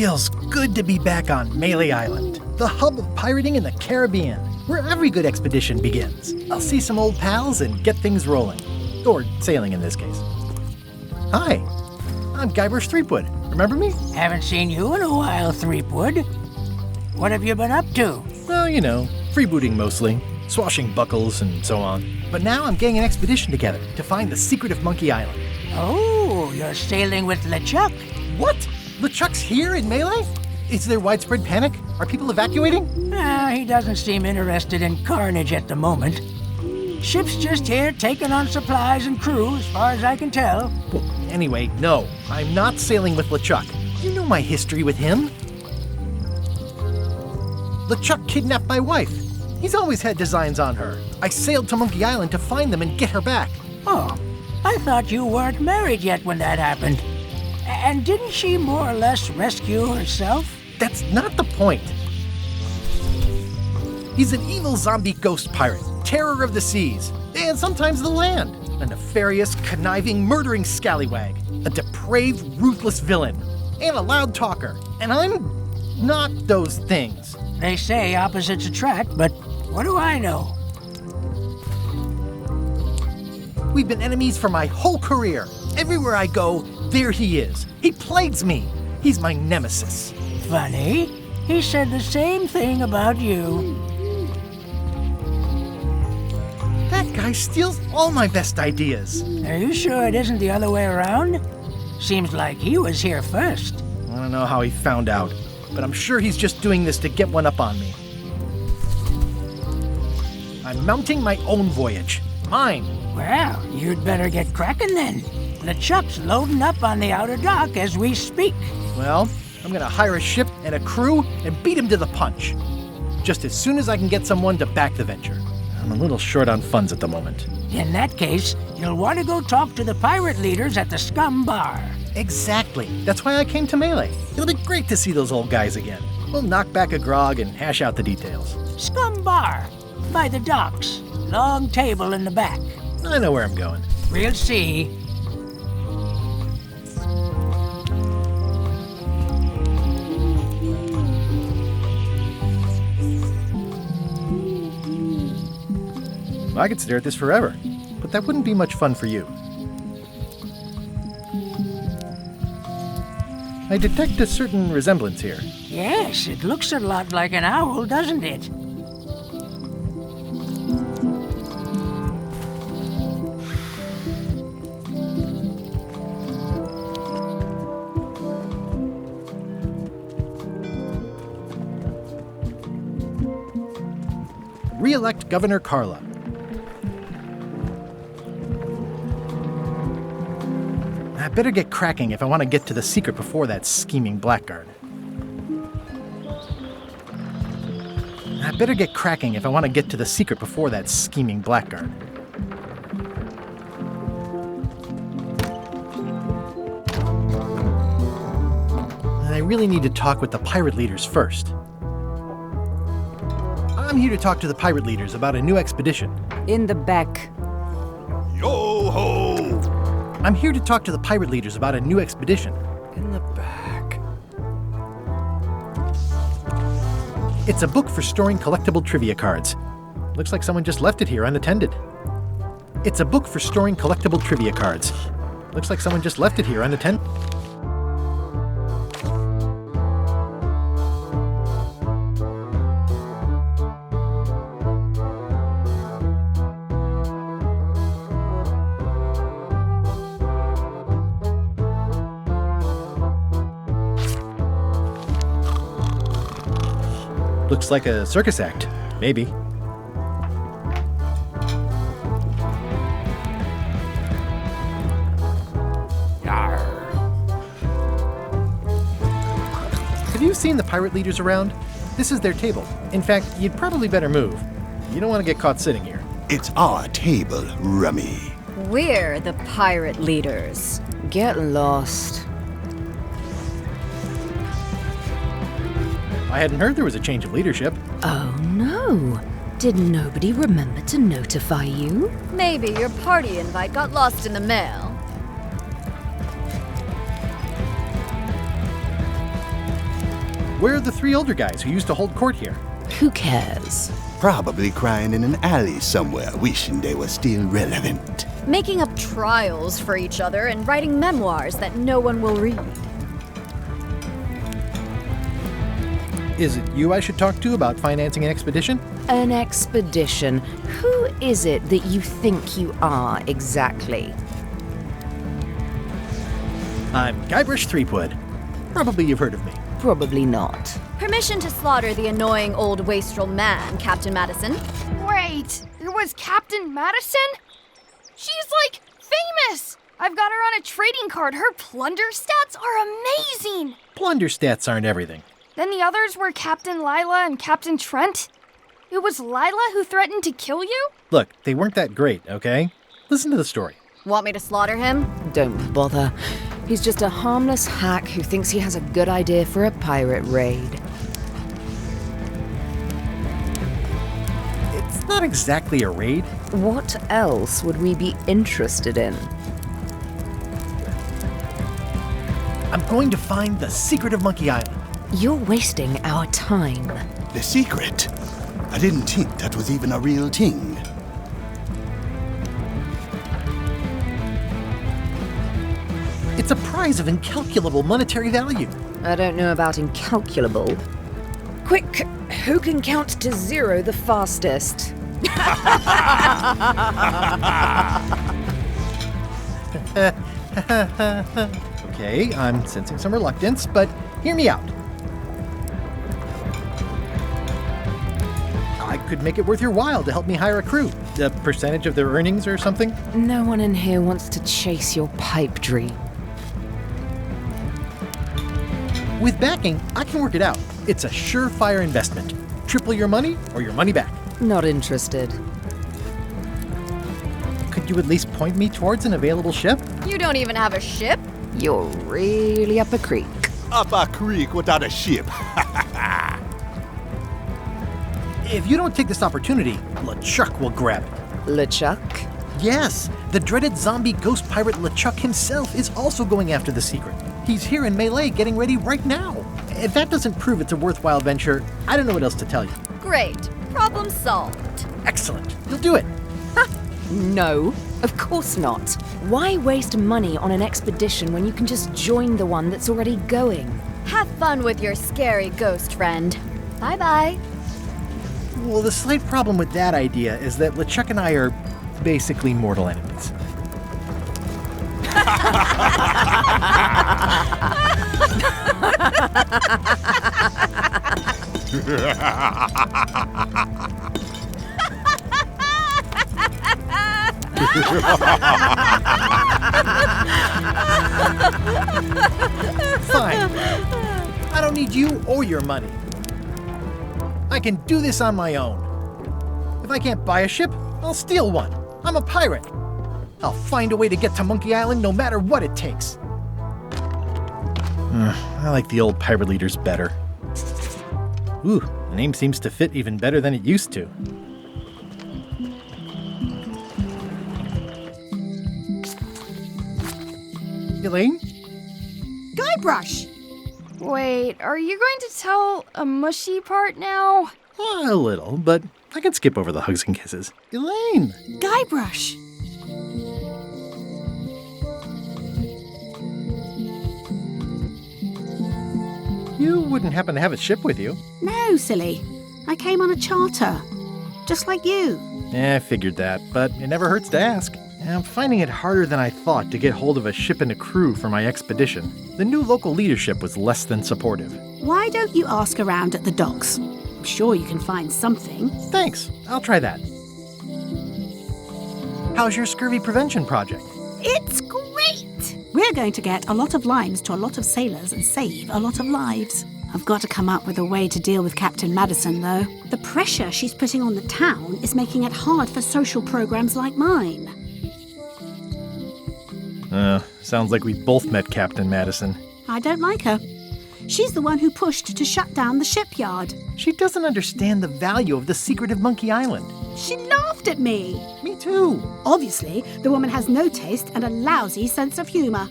feels good to be back on Melee Island, the hub of pirating in the Caribbean, where every good expedition begins. I'll see some old pals and get things rolling. Or sailing in this case. Hi, I'm Guybrush Threepwood. Remember me? Haven't seen you in a while, Threepwood. What have you been up to? Well, you know, freebooting mostly, swashing buckles and so on. But now I'm getting an expedition together to find the secret of Monkey Island. Oh, you're sailing with LeChuck. What? LeChuck's here in Melee? Is there widespread panic? Are people evacuating? He doesn't seem interested in carnage at the moment. Ship's just here taking on supplies and crew, as far as I can tell. Well, anyway, no, I'm not sailing with LeChuck. You know my history with him. LeChuck kidnapped my wife. He's always had designs on her. I sailed to Monkey Island to find them and get her back. Oh, I thought you weren't married yet when that happened. And didn't she more or less rescue herself? That's not the point. He's an evil zombie ghost pirate, terror of the seas, and sometimes the land. A nefarious, conniving, murdering scallywag. A depraved, ruthless villain. And a loud talker. And I'm not those things. They say opposites attract, but what do I know? We've been enemies for my whole career. Everywhere I go, there he is. He plagues me. He's my nemesis. Funny. He said the same thing about you. That guy steals all my best ideas. Are you sure it isn't the other way around? Seems like he was here first. I don't know how he found out, but I'm sure he's just doing this to get one up on me. I'm mounting my own voyage. Mine. Well, you'd better get cracking then. LeChuck's loading up on the outer dock as we speak. Well, I'm gonna hire a ship and a crew and beat him to the punch. Just as soon as I can get someone to back the venture. I'm a little short on funds at the moment. In that case, you'll want to go talk to the pirate leaders at the Scum Bar. Exactly. That's why I came to Melee. It'll be great to see those old guys again. We'll knock back a grog and hash out the details. Scum Bar, by the docks. Long table in the back. I know where I'm going. We'll see. I could stare at this forever, but that wouldn't be much fun for you. I detect a certain resemblance here. Yes, it looks a lot like an owl, doesn't it? Re-elect Governor Carla. I better get cracking if I want to get to the secret before that scheming blackguard. And I really need to talk with the pirate leaders first. I'm here to talk to the pirate leaders about a new expedition. In the back. Yo-ho! I'm here to talk to the pirate leaders about a new expedition. In the back. It's a book for storing collectible trivia cards. Looks like someone just left it here unattended. Looks like a circus act, maybe. Yarr. Have you seen the pirate leaders around? This is their table. In fact, you'd probably better move. You don't want to get caught sitting here. It's our table, Rummy. We're the pirate leaders. Get lost. I hadn't heard there was a change of leadership. Oh no. Did nobody remember to notify you? Maybe your party invite got lost in the mail. Where are the three older guys who used to hold court here? Who cares? Probably crying in an alley somewhere, wishing they were still relevant. Making up trials for each other and writing memoirs that no one will read. Is it you I should talk to about financing an expedition? An expedition. Who is it that you think you are exactly? I'm Guybrush Threepwood. Probably you've heard of me. Probably not. Permission to slaughter the annoying old wastrel man, Captain Madison. Wait, it was Captain Madison? She's like famous! I've got her on a trading card. Her plunder stats are amazing! Plunder stats aren't everything. Then the others were Captain Lila and Captain Trent. It was Lila who threatened to kill you? Look, they weren't that great, okay? Listen to the story. Want me to slaughter him? Don't bother. He's just a harmless hack who thinks he has a good idea for a pirate raid. It's not exactly a raid. What else would we be interested in? I'm going to find the secret of Monkey Island. You're wasting our time. The secret? I didn't think that was even a real thing. It's a prize of incalculable monetary value. I don't know about incalculable. Quick, who can count to 0 the fastest? Okay, I'm sensing some reluctance, but hear me out. I could make it worth your while to help me hire a crew. A percentage of their earnings or something? No one in here wants to chase your pipe dream. With backing, I can work it out. It's a surefire investment. Triple your money or your money back. Not interested. Could you at least point me towards an available ship? You don't even have a ship? You're really up a creek. Up a creek without a ship. If you don't take this opportunity, LeChuck will grab it. LeChuck? Yes, the dreaded zombie ghost pirate LeChuck himself is also going after the secret. He's here in Melee getting ready right now. If that doesn't prove it's a worthwhile venture, I don't know what else to tell you. Great. Problem solved. Excellent. You'll do it. No, of course not. Why waste money on an expedition when you can just join the one that's already going? Have fun with your scary ghost friend. Bye-bye. Well, the slight problem with that idea is that LeChuck and I are basically mortal enemies. Fine. I don't need you or your money. I can do this on my own. If I can't buy a ship, I'll steal one. I'm a pirate. I'll find a way to get to Monkey Island no matter what it takes. I like the old pirate leaders better. Ooh, the name seems to fit even better than it used to. Elaine? Guybrush! Wait, are you going to tell a mushy part now? A little, but I can skip over the hugs and kisses. Elaine! Guybrush! You wouldn't happen to have a ship with you. No, silly. I came on a charter. Just like you. I figured that, but it never hurts to ask. I'm finding it harder than I thought to get hold of a ship and a crew for my expedition. The new local leadership was less than supportive. Why don't you ask around at the docks? I'm sure you can find something. Thanks, I'll try that. How's your scurvy prevention project? It's great! We're going to get a lot of limes to a lot of sailors and save a lot of lives. I've got to come up with a way to deal with Captain Madison, though. The pressure she's putting on the town is making it hard for social programs like mine. Sounds like we both met Captain Madison. I don't like her. She's the one who pushed to shut down the shipyard. She doesn't understand the value of the secret of Monkey Island. She laughed at me. Me too. Obviously, the woman has no taste and a lousy sense of humor.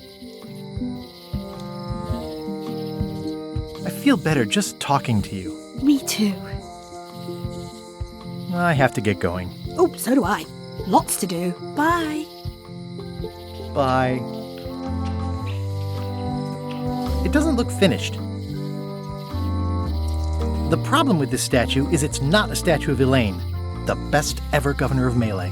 I feel better just talking to you. Me too. I have to get going. Oh, so do I. Lots to do. Bye. Bye. It doesn't look finished. The problem with this statue is it's not a statue of Elaine, the best ever governor of Melee.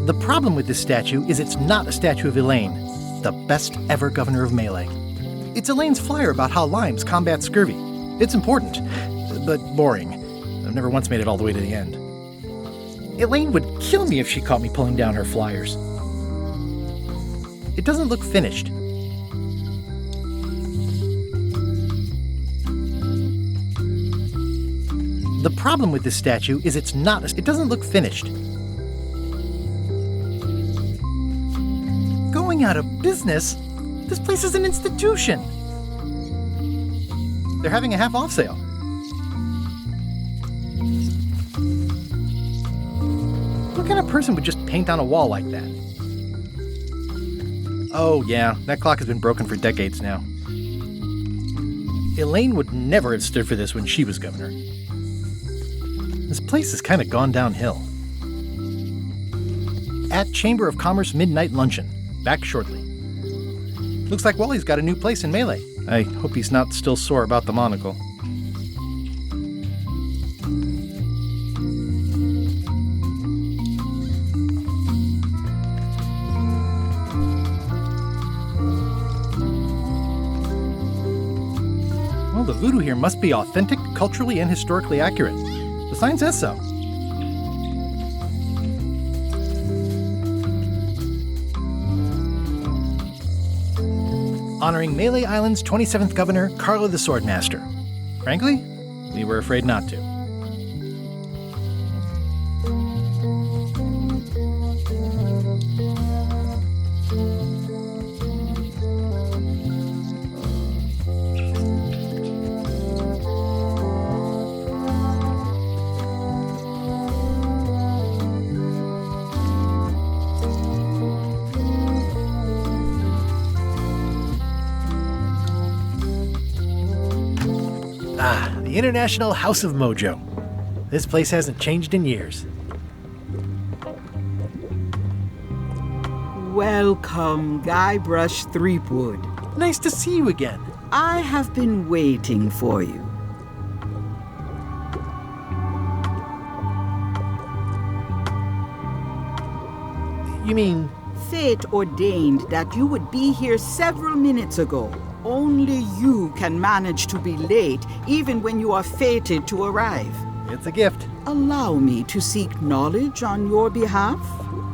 The problem with this statue is it's not a statue of Elaine, the best ever governor of Melee. It's Elaine's flyer about how limes combat scurvy. It's important, but boring. I've never once made it all the way to the end. Elaine would kill me if she caught me pulling down her flyers. It doesn't look finished. The problem with this statue is it's not. It doesn't look finished. Going out of business? This place is an institution. They're having a half-off sale. What kind of person would just paint on a wall like that? Oh yeah, that clock has been broken for decades now. Elaine would never have stood for this when she was governor. This place has kind of gone downhill. At Chamber of Commerce Midnight Luncheon. Back shortly. Looks like Wally's got a new place in Melee. I hope he's not still sore about the monocle. Well, the voodoo here must be authentic, culturally, and historically accurate. The sign says so. Honoring Melee Island's 27th governor, Carla the Swordmaster. Frankly, we were afraid not to. The International House of Mojo. This place hasn't changed in years. Welcome, Guybrush Threepwood. Nice to see you again. I have been waiting for you. You mean... Fate ordained that you would be here several minutes ago. Only you can manage to be late, even when you are fated to arrive. It's a gift. Allow me to seek knowledge on your behalf.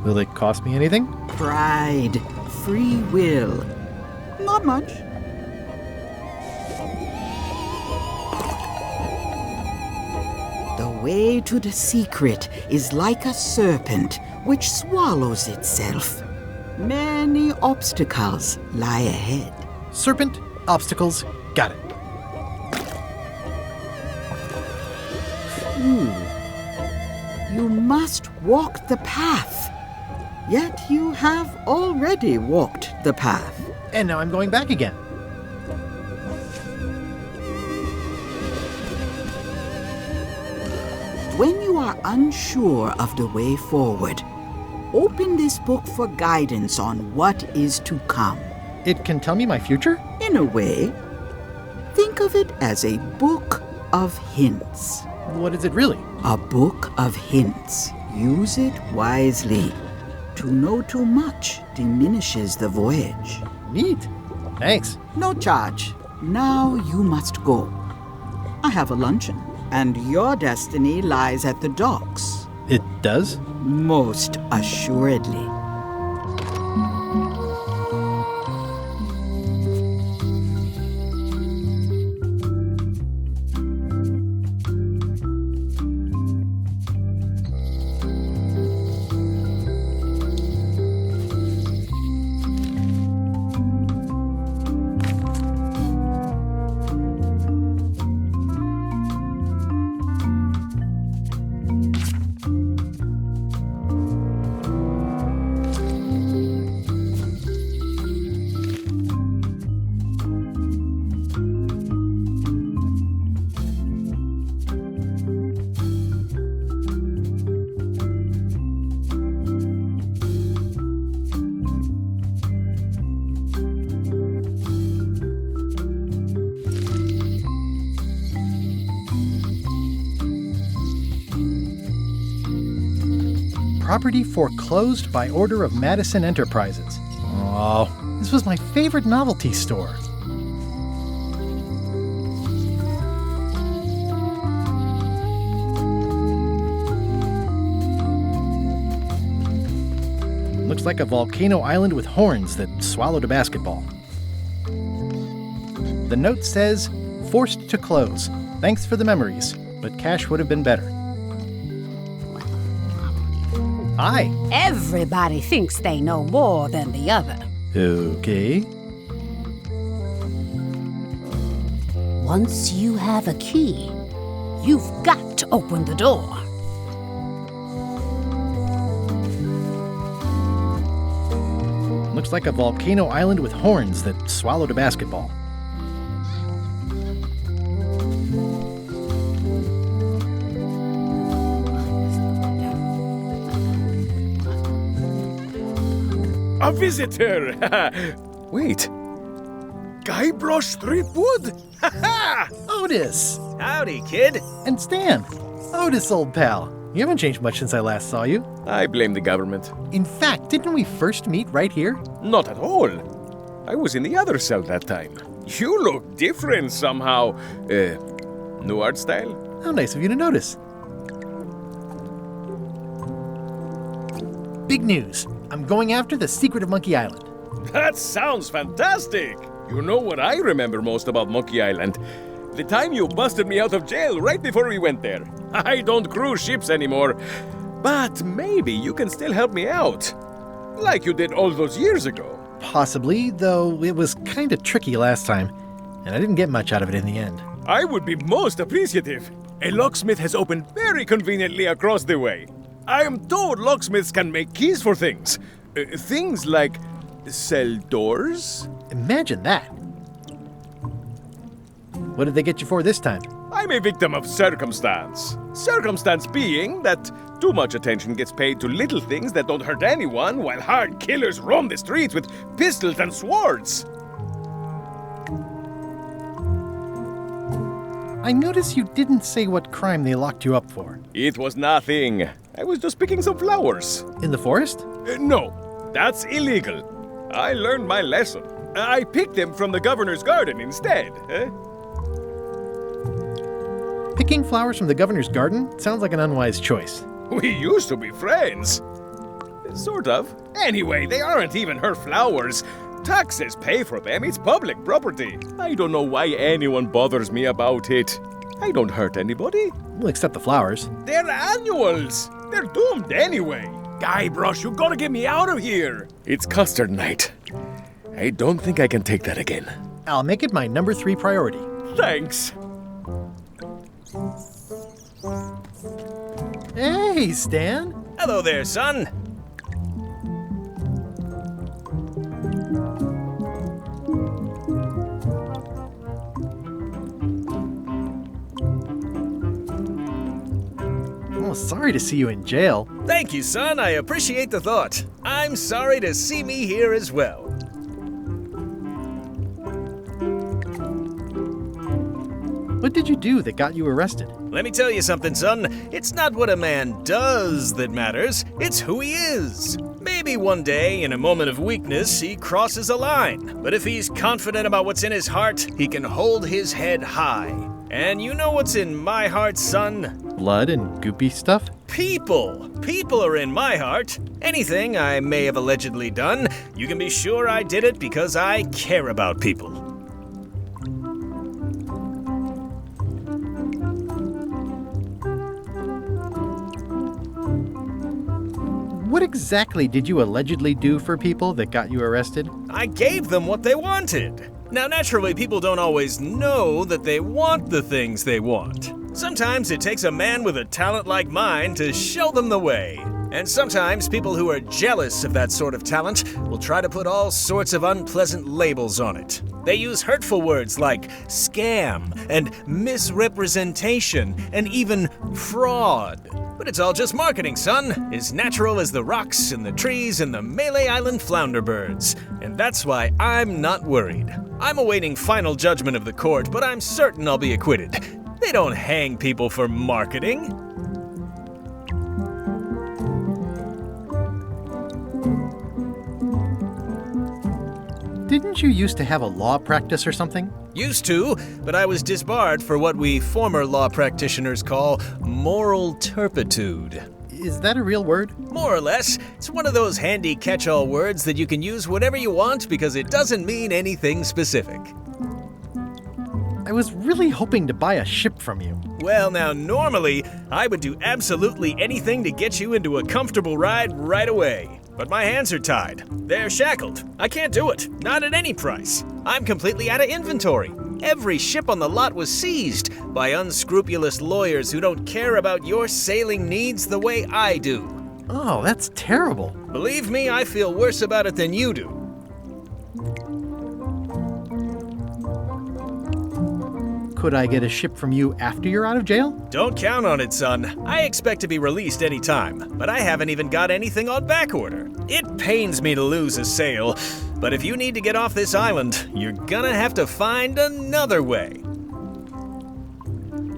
Will it cost me anything? Pride, free will. Not much. The way to the secret is like a serpent which swallows itself. Many obstacles lie ahead. Serpent, obstacles, got it. You must walk the path. Yet you have already walked the path. And now I'm going back again. When you are unsure of the way forward, open this book for guidance on what is to come. It can tell me my future? In a way, think of it as a book of hints. What is it really? A book of hints. Use it wisely. To know too much diminishes the voyage. Neat. Thanks. No charge. Now you must go. I have a luncheon, and your destiny lies at the docks. It does? Most assuredly. Property foreclosed by order of Madison Enterprises. Oh, this was my favorite novelty store. Looks like a volcano island with horns that swallowed a basketball. The note says, "Forced to close. Thanks for the memories, but cash would have been better." Hi. Everybody thinks they know more than the other. Okay. Once you have a key, you've got to open the door. Looks like a volcano island with horns that swallowed a basketball. A visitor! Wait. Guybrush Threepwood? Otis! Howdy, kid. And Stan. Otis, old pal. You haven't changed much since I last saw you. I blame the government. In fact, didn't we first meet right here? Not at all. I was in the other cell that time. You look different somehow. New art style? How nice of you to notice. Big news. I'm going after the secret of Monkey Island. That sounds fantastic! You know what I remember most about Monkey Island? The time you busted me out of jail right before we went there. I don't cruise ships anymore. But maybe you can still help me out. Like you did all those years ago. Possibly, though it was kind of tricky last time, and I didn't get much out of it in the end. I would be most appreciative. A locksmith has opened very conveniently across the way. I am told locksmiths can make keys for things. Things like cell doors? Imagine that. What did they get you for this time? I'm a victim of circumstance. Circumstance being that too much attention gets paid to little things that don't hurt anyone, while hard killers roam the streets with pistols and swords. I noticed you didn't say what crime they locked you up for. It was nothing. I was just picking some flowers. In the forest? No, that's illegal. I learned my lesson. I picked them from the governor's garden instead. Picking flowers from the governor's garden sounds like an unwise choice. We used to be friends. Sort of. Anyway, they aren't even her flowers. Taxes pay for them. It's public property. I don't know why anyone bothers me about it. I don't hurt anybody. Well, except the flowers. They're annuals. They're doomed anyway. Guybrush, you gotta get me out of here. It's custard night. I don't think I can take that again. I'll make it my number 3 priority. Thanks. Hey, Stan. Hello there, son. Oh, sorry to see you in jail. Thank you, son. I appreciate the thought. I'm sorry to see me here as well. What did you do that got you arrested? Let me tell you something, son. It's not what a man does that matters, it's who he is. Maybe one day, in a moment of weakness, he crosses a line. But if he's confident about what's in his heart, he can hold his head high. And you know what's in my heart, son? Blood and goopy stuff? People. People are in my heart. Anything I may have allegedly done, you can be sure I did it because I care about people. What exactly did you allegedly do for people that got you arrested? I gave them what they wanted. Now, naturally, people don't always know that they want the things they want. Sometimes it takes a man with a talent like mine to show them the way. And sometimes people who are jealous of that sort of talent will try to put all sorts of unpleasant labels on it. They use hurtful words like scam and misrepresentation and even fraud. But it's all just marketing, son. As natural as the rocks and the trees and the Melee Island flounder birds. And that's why I'm not worried. I'm awaiting final judgment of the court, but I'm certain I'll be acquitted. They don't hang people for marketing. Didn't you used to have a law practice or something? Used to, but I was disbarred for what we former law practitioners call moral turpitude. Is that a real word? More or less. It's one of those handy catch-all words that you can use whenever you want because it doesn't mean anything specific. I was really hoping to buy a ship from you. Well, now, normally, I would do absolutely anything to get you into a comfortable ride right away. But my hands are tied. They're shackled. I can't do it. Not at any price. I'm completely out of inventory. Every ship on the lot was seized by unscrupulous lawyers who don't care about your sailing needs the way I do. Oh, that's terrible. Believe me, I feel worse about it than you do. Could I get a ship from you after you're out of jail? Don't count on it, son. I expect to be released any time, but I haven't even got anything on back order. It pains me to lose a sale, but if you need to get off this island, you're gonna have to find another way.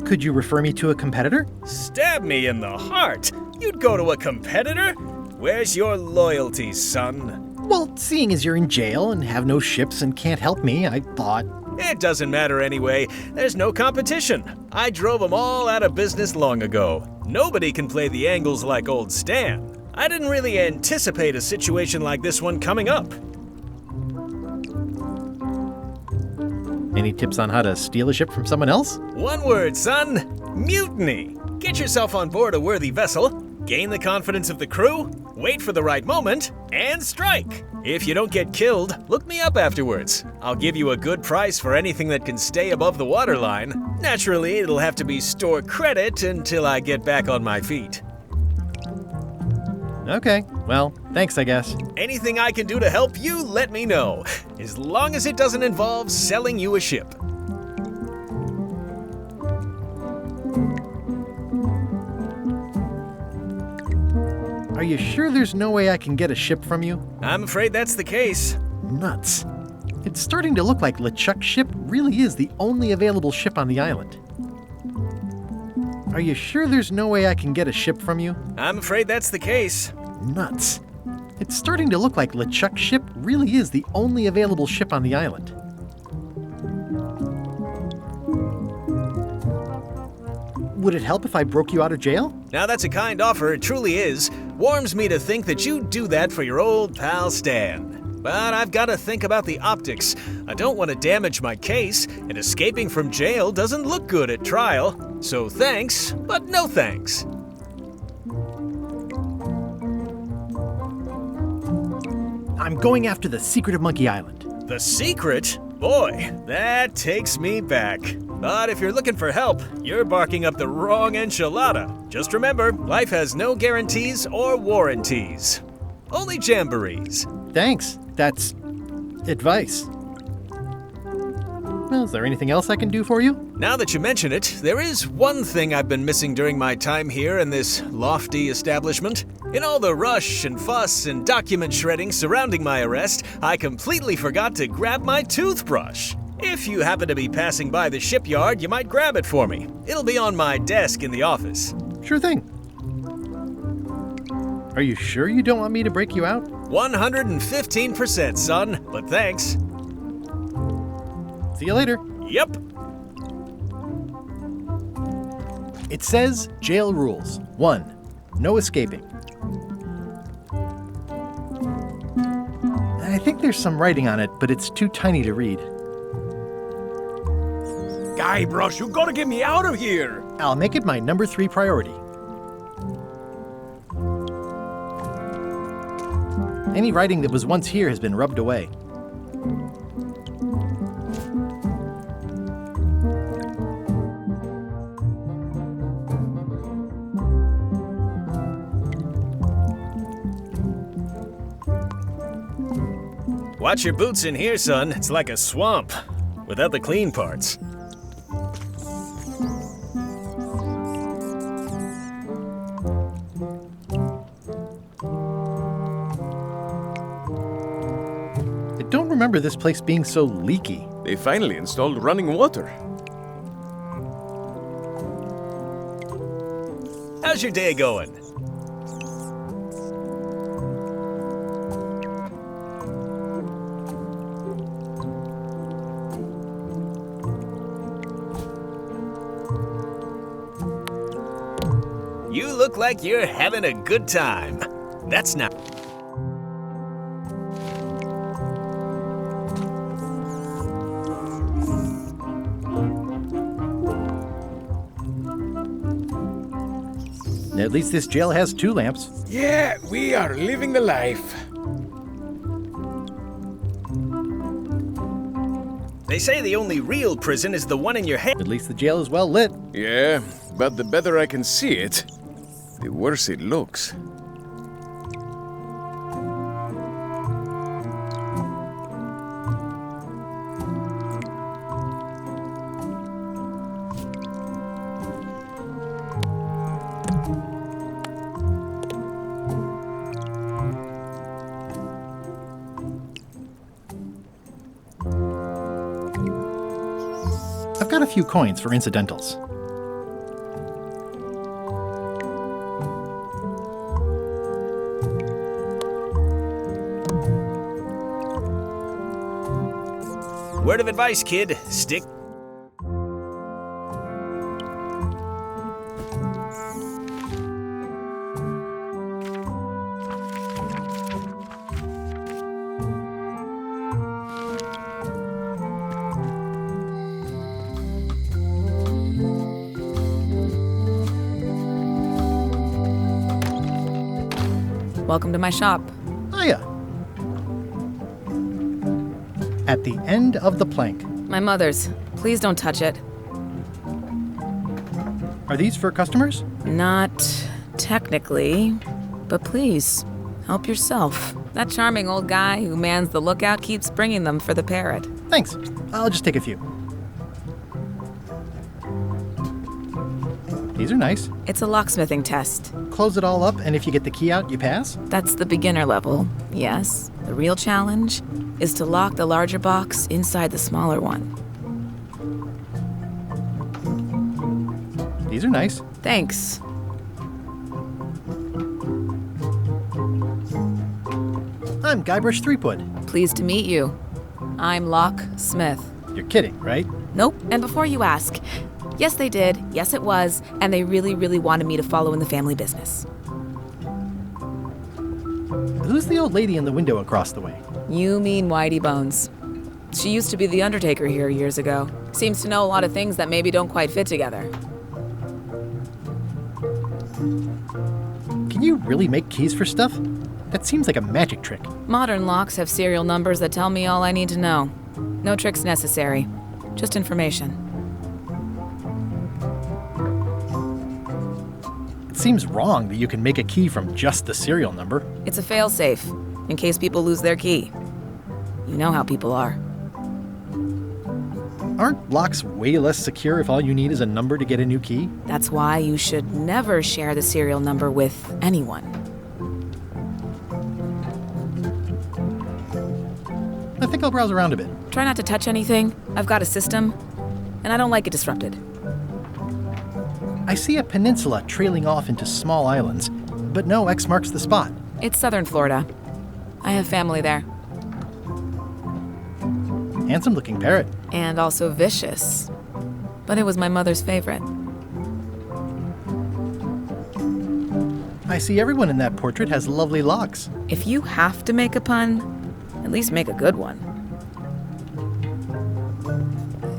Could you refer me to a competitor? Stab me in the heart. You'd go to a competitor? Where's your loyalty, son? Well, seeing as you're in jail and have no ships and can't help me, I thought... It doesn't matter anyway. There's no competition. I drove them all out of business long ago. Nobody can play the angles like old Stan. I didn't really anticipate a situation like this one coming up. Any tips on how to steal a ship from someone else? One word, son. Mutiny. Get yourself on board a worthy vessel, gain the confidence of the crew, wait for the right moment, and strike. If you don't get killed, look me up afterwards. I'll give you a good price for anything that can stay above the waterline. Naturally, it'll have to be store credit until I get back on my feet. Okay, well, thanks, I guess. Anything I can do to help you, let me know. As long as it doesn't involve selling you a ship. Are you sure there's no way I can get a ship from you? I'm afraid that's the case. Nuts. It's starting to look like LeChuck's ship really is the only available ship on the island. Are you sure there's no way I can get a ship from you? I'm afraid that's the case. Nuts. It's starting to look like LeChuck's ship really is the only available ship on the island. Would it help if I broke you out of jail? Now that's a kind offer, it truly is. Warms me to think that you'd do that for your old pal Stan. But I've got to think about the optics. I don't want to damage my case, and escaping from jail doesn't look good at trial. So thanks, but no thanks. I'm going after the secret of Monkey Island. The secret? Boy, that takes me back. But if you're looking for help, you're barking up the wrong enchilada. Just remember, life has no guarantees or warranties. Only jamborees. Thanks. That's advice. Well, is there anything else I can do for you? Now that you mention it, there is one thing I've been missing during my time here in this lofty establishment. In all the rush and fuss and document shredding surrounding my arrest, I completely forgot to grab my toothbrush. If you happen to be passing by the shipyard, you might grab it for me. It'll be on my desk in the office. Sure thing. Are you sure you don't want me to break you out? 115%, son, but thanks. See you later. Yep. It says jail rules. 1. No escaping. I think there's some writing on it, but it's too tiny to read. Guybrush, you gotta get me out of here! I'll make it my number 3 priority. Any writing that was once here has been rubbed away. Watch your boots in here, son. It's like a swamp, without the clean parts. I don't remember this place being so leaky. They finally installed running water. How's your day going? You look like you're having a good time. That's not... At least this jail has 2 lamps. Yeah, we are living the life. They say the only real prison is the one in your head. At least the jail is well lit. Yeah, but the better I can see it, the worse it looks. I've got a few coins for incidentals. Word of advice, kid. Stick. Welcome to my shop. Hiya. At the end of the plank. My mother's. Please don't touch it. Are these for customers? Not technically, but please, help yourself. That charming old guy who mans the lookout keeps bringing them for the parrot. Thanks. I'll just take a few. These are nice. It's a locksmithing test. Close it all up, and if you get the key out, you pass? That's the beginner level, yes. The real challenge is to lock the larger box inside the smaller one. These are nice. Thanks. I'm Guybrush Threepwood. Pleased to meet you. I'm Locksmith. You're kidding, right? Nope. And before you ask, yes, they did. Yes, it was. And they really, really wanted me to follow in the family business. Who's the old lady in the window across the way? You mean Whitey Bones. She used to be the undertaker here years ago. Seems to know a lot of things that maybe don't quite fit together. Can you really make keys for stuff? That seems like a magic trick. Modern locks have serial numbers that tell me all I need to know. No tricks necessary. Just information. It seems wrong that you can make a key from just the serial number. It's a fail-safe, in case people lose their key. You know how people are. Aren't locks way less secure if all you need is a number to get a new key? That's why you should never share the serial number with anyone. I think I'll browse around a bit. Try not to touch anything. I've got a system, and I don't like it disrupted. I see a peninsula trailing off into small islands, but no X marks the spot. It's southern Florida. I have family there. Handsome-looking parrot. And also vicious. But it was my mother's favorite. I see everyone in that portrait has lovely locks. If you have to make a pun, at least make a good one.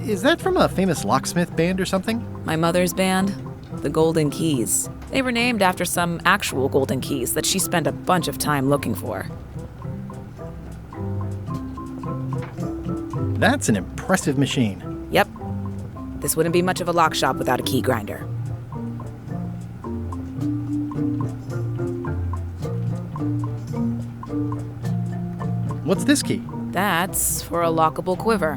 Is that from a famous locksmith band or something? My mother's band, the Golden Keys. They were named after some actual golden keys that she spent a bunch of time looking for. That's an impressive machine. Yep. This wouldn't be much of a lock shop without a key grinder. What's this key? That's for a lockable quiver.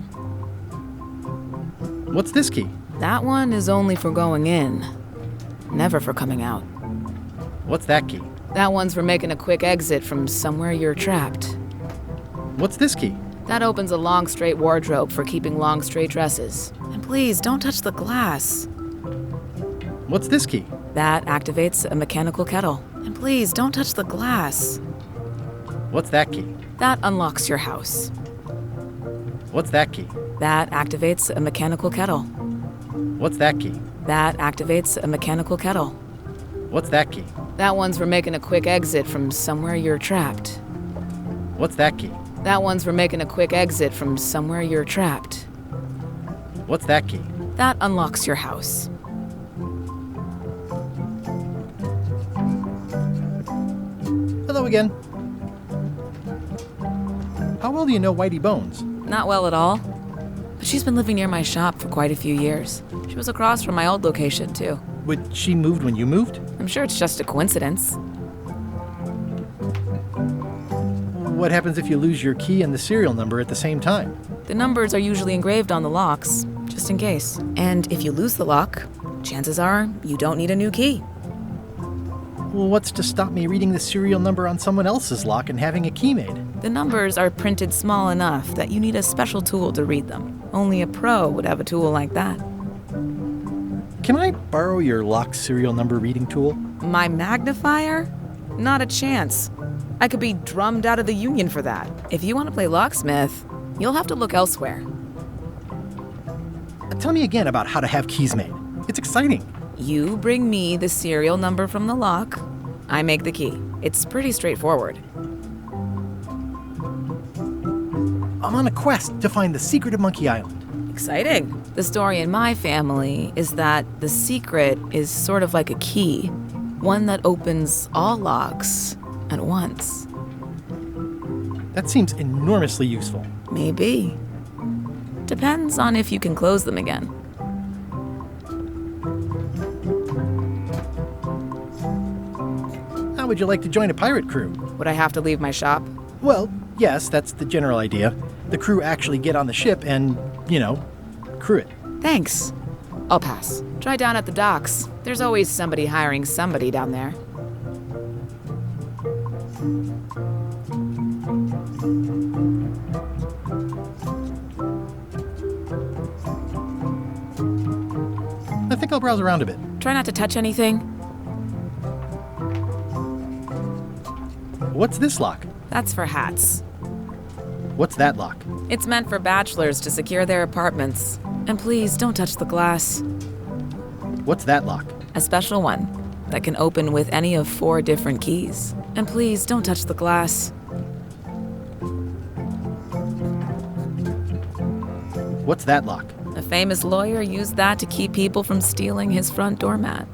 What's this key? That one is only for going in, never for coming out. What's that key? That one's for making a quick exit from somewhere you're trapped. What's this key? That opens a long, straight wardrobe for keeping long, straight dresses. And please, don't touch the glass. What's this key? That activates a mechanical kettle. And please, don't touch the glass. What's that key? That unlocks your house. What's that key? That activates a mechanical kettle. What's that key? That activates a mechanical kettle. What's that key? That one's for making a quick exit from somewhere you're trapped. What's that key? That one's for making a quick exit from somewhere you're trapped. What's that key? That unlocks your house. Hello again. How well do you know Whitey Bones? Not well at all. But she's been living near my shop for quite a few years. She was across from my old location, too. Would she moved when you moved? I'm sure it's just a coincidence. What happens if you lose your key and the serial number at the same time? The numbers are usually engraved on the locks, just in case. And if you lose the lock, chances are you don't need a new key. Well, what's to stop me reading the serial number on someone else's lock and having a key made? The numbers are printed small enough that you need a special tool to read them. Only a pro would have a tool like that. Can I borrow your lock serial number reading tool? My magnifier? Not a chance. I could be drummed out of the union for that. If you want to play locksmith, you'll have to look elsewhere. Tell me again about how to have keys made. It's exciting. You bring me the serial number from the lock, I make the key. It's pretty straightforward. I'm on a quest to find the secret of Monkey Island. Exciting. The story in my family is that the secret is sort of like a key, one that opens all locks at once. That seems enormously useful. Maybe. Depends on if you can close them again. How would you like to join a pirate crew? Would I have to leave my shop? Well, yes, that's the general idea. The crew actually get on the ship and, crew it. Thanks. I'll pass. Try down at the docks. There's always somebody hiring somebody down there. I think I'll browse around a bit. Try not to touch anything. What's this lock? That's for hats. What's that lock? It's meant for bachelors to secure their apartments. And please, don't touch the glass. What's that lock? A special one that can open with any of 4 different keys. And please, don't touch the glass. What's that lock? A famous lawyer used that to keep people from stealing his front doormat.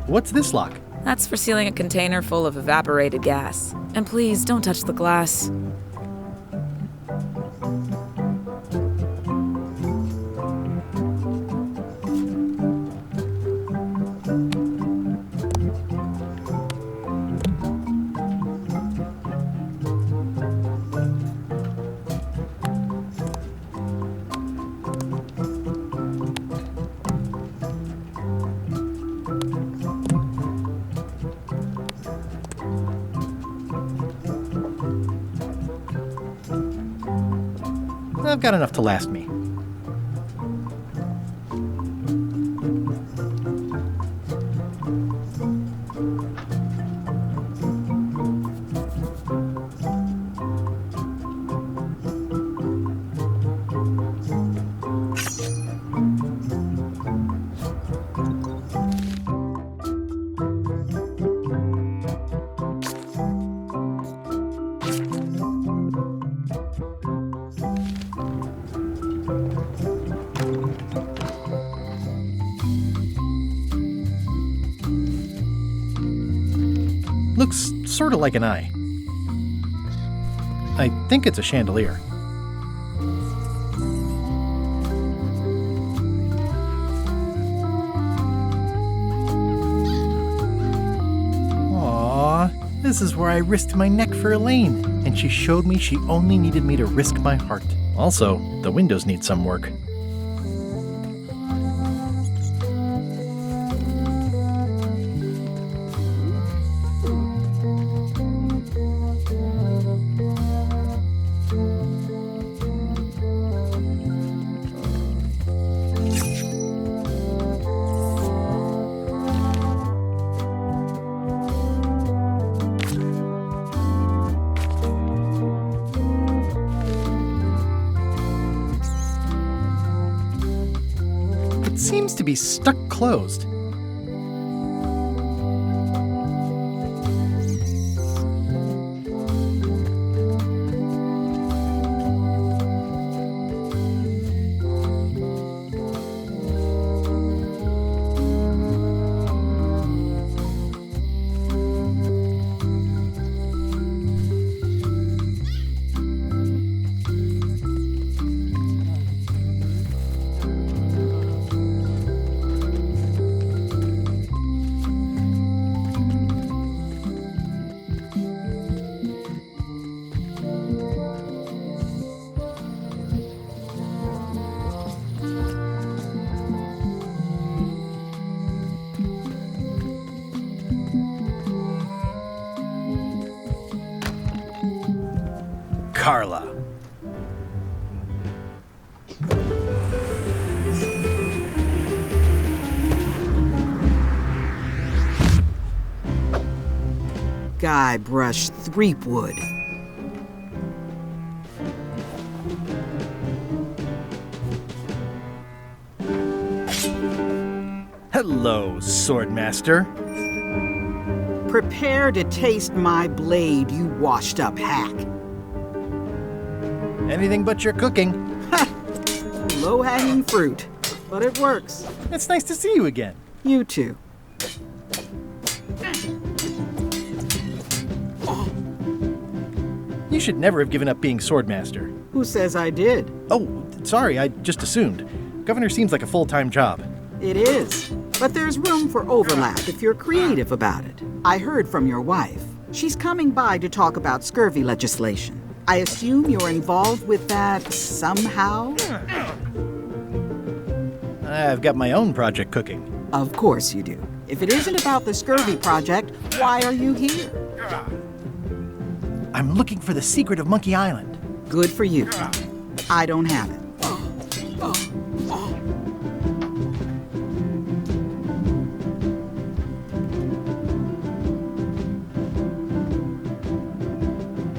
What's this lock? That's for sealing a container full of evaporated gas. And please, don't touch the glass. I've got enough to last me. Looks sort of like an eye. I think it's a chandelier. Aww, this is where I risked my neck for Elaine, and she showed me she only needed me to risk my heart. Also, the windows need some work. seems to be stuck closed. Carla. Guybrush Threepwood. Hello, Swordmaster. Prepare to taste my blade, you washed-up hack. Anything but your cooking. Low-hanging fruit, but it works. It's nice to see you again. You too. You should never have given up being Swordmaster. Who says I did? Oh, sorry, I just assumed. Governor seems like a full-time job. It is, but there's room for overlap if you're creative about it. I heard from your wife. She's coming by to talk about scurvy legislation. I assume you're involved with that somehow? I've got my own project cooking. Of course you do. If it isn't about the scurvy project, why are you here? I'm looking for the secret of Monkey Island. Good for you. I don't have it.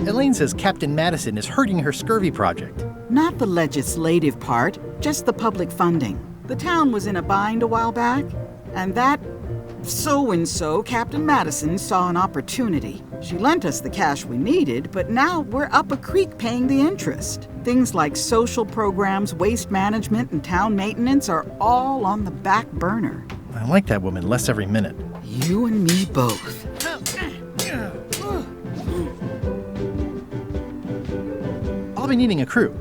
Elaine says Captain Madison is hurting her scurvy project. Not the legislative part, just the public funding. The town was in a bind a while back, and that so-and-so, Captain Madison, saw an opportunity. She lent us the cash we needed, but now we're up a creek paying the interest. Things like social programs, waste management, and town maintenance are all on the back burner. I like that woman less every minute. You and me both. I'll be needing a crew.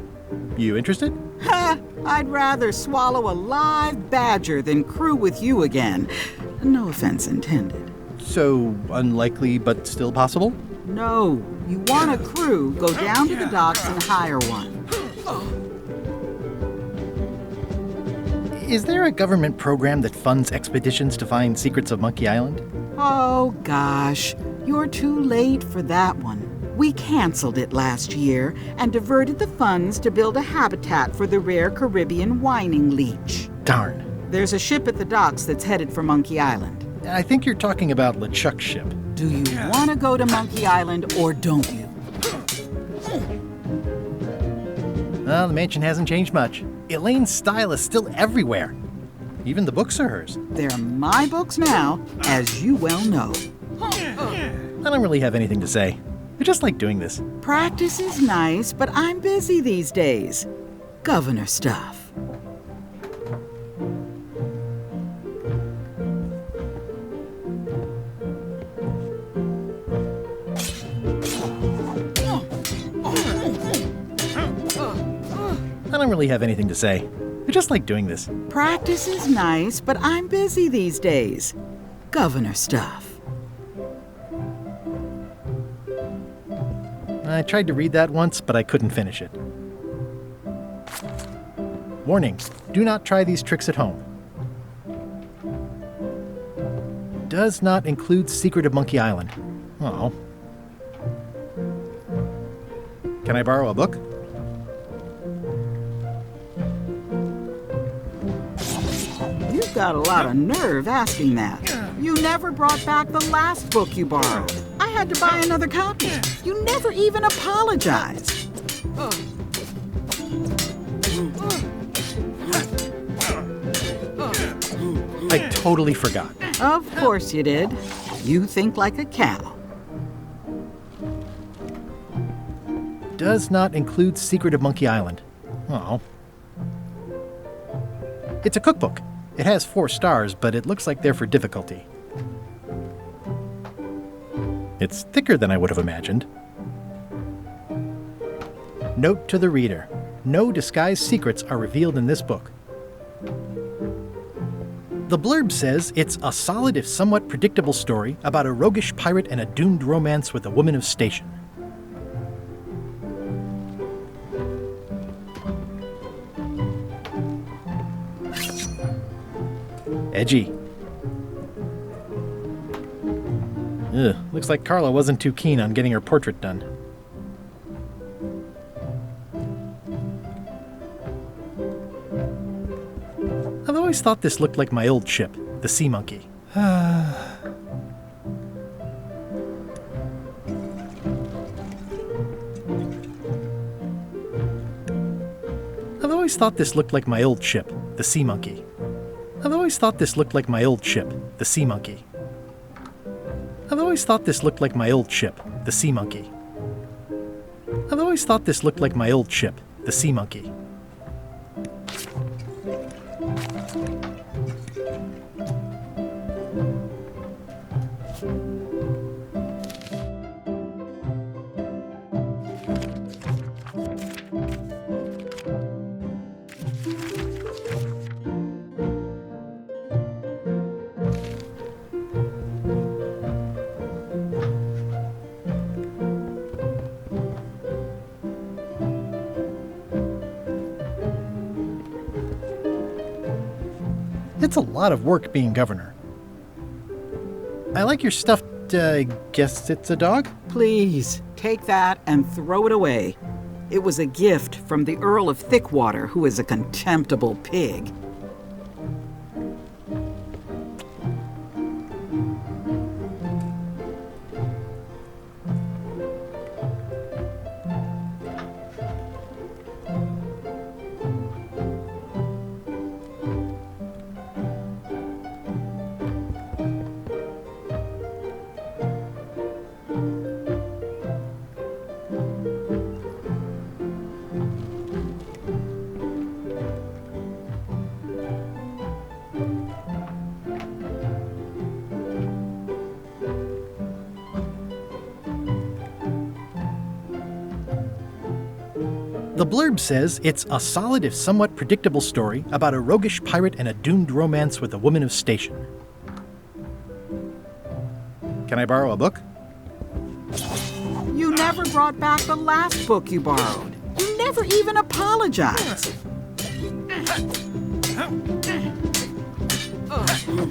You interested? Ha! I'd rather swallow a live badger than crew with you again. No offense intended. So, unlikely but still possible? No. You want a crew, go down to the docks and hire one. Is there a government program that funds expeditions to find secrets of Monkey Island? Oh, gosh. You're too late for that one. We canceled it last year and diverted the funds to build a habitat for the rare Caribbean whining leech. Darn. There's a ship at the docks that's headed for Monkey Island. I think you're talking about LeChuck's ship. Do you want to go to Monkey Island or don't you? Well, the mansion hasn't changed much. Elaine's style is still everywhere. Even the books are hers. They're my books now, as you well know. I don't really have anything to say. I just like doing this. Practice is nice, but I'm busy these days. Governor stuff. I don't really have anything to say. I just like doing this. Practice is nice, but I'm busy these days. Governor stuff. I tried to read that once, but I couldn't finish it. Warning, do not try these tricks at home. Does not include Secret of Monkey Island. Oh. Can I borrow a book? You've got a lot of nerve asking that. You never brought back the last book you borrowed. I had to buy another copy. You never even apologized. totally forgot. Of course you did. You think like a cow. Does not include Secret of Monkey Island. Oh. It's a cookbook. It has 4 stars, but it looks like they're for difficulty. It's thicker than I would have imagined. Note to the reader. No disguised secrets are revealed in this book. The blurb says it's a solid if somewhat predictable story about a roguish pirate and a doomed romance with a woman of station. Edgy. Ugh, looks like Carla wasn't too keen on getting her portrait done. I've always thought this looked like my old ship, the Sea Monkey. I've always thought this looked like my old ship, the Sea Monkey. I've always thought this looked like my old ship, the Sea Monkey. I've always thought this looked like my old ship, the Sea Monkey. I've always thought this looked like my old ship, the Sea Monkey. It's a lot of work being governor. I like your stuffed, guess it's a dog? Please, take that and throw it away. It was a gift from the Earl of Thickwater, who is a contemptible pig. The blurb says it's a solid if somewhat predictable story about a roguish pirate and a doomed romance with a woman of station. Can I borrow a book? You never brought back the last book you borrowed. You never even apologized.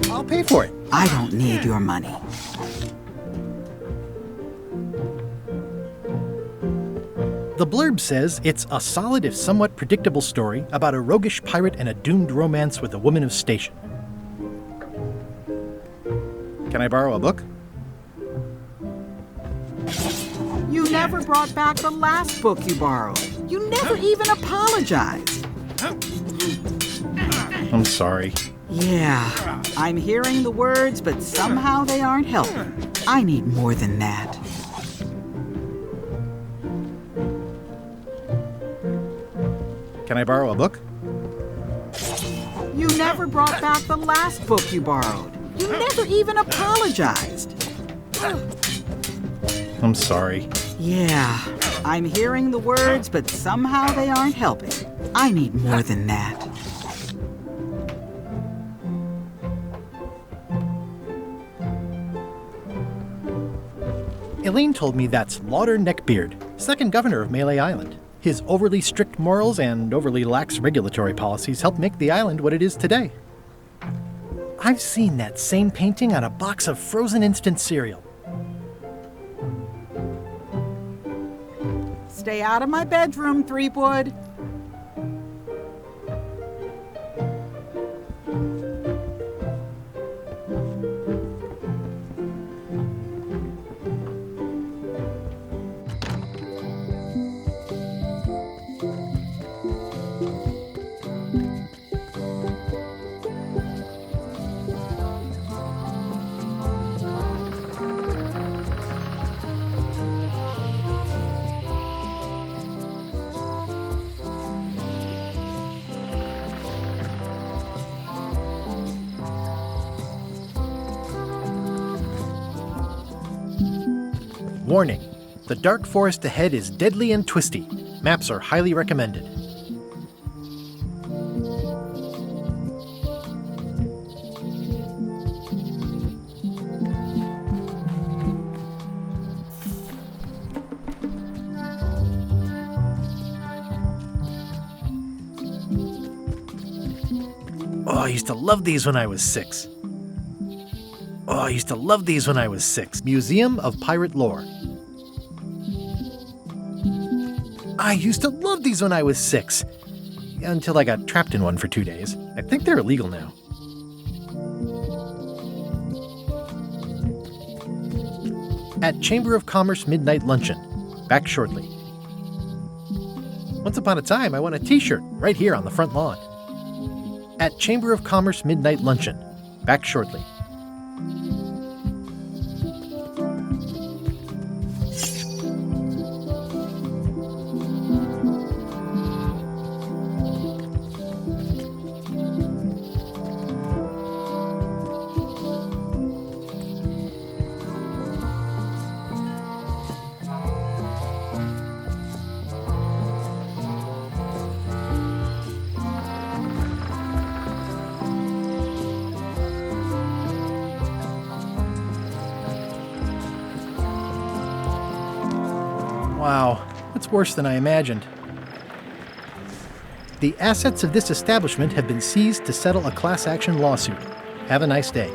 I'll pay for it. I don't need your money. The blurb says it's a solid if somewhat predictable story about a roguish pirate and a doomed romance with a woman of station. Can I borrow a book? You never brought back the last book you borrowed. You never even apologized. I'm sorry. Yeah, I'm hearing the words, but somehow they aren't helping. I need more than that. Can I borrow a book? You never brought back the last book you borrowed. You never even apologized. I'm sorry. Yeah, I'm hearing the words, but somehow they aren't helping. I need more than that. Elaine told me that's Lauder Neckbeard, second governor of Melee Island. His overly strict morals and overly lax regulatory policies helped make the island what it is today. I've seen that same painting on a box of frozen instant cereal. Stay out of my bedroom, Threepwood. Warning, the dark forest ahead is deadly and twisty. Maps are highly recommended. Oh, I used to love these when I was 6. Museum of Pirate Lore. I used to love these when I was 6. Until I got trapped in one for 2 days. I think they're illegal now. At Chamber of Commerce Midnight Luncheon. Back shortly. Once upon a time, I won a t-shirt right here on the front lawn. At Chamber of Commerce Midnight Luncheon. Back shortly. Wow, that's worse than I imagined. The assets of this establishment have been seized to settle a class action lawsuit. Have a nice day.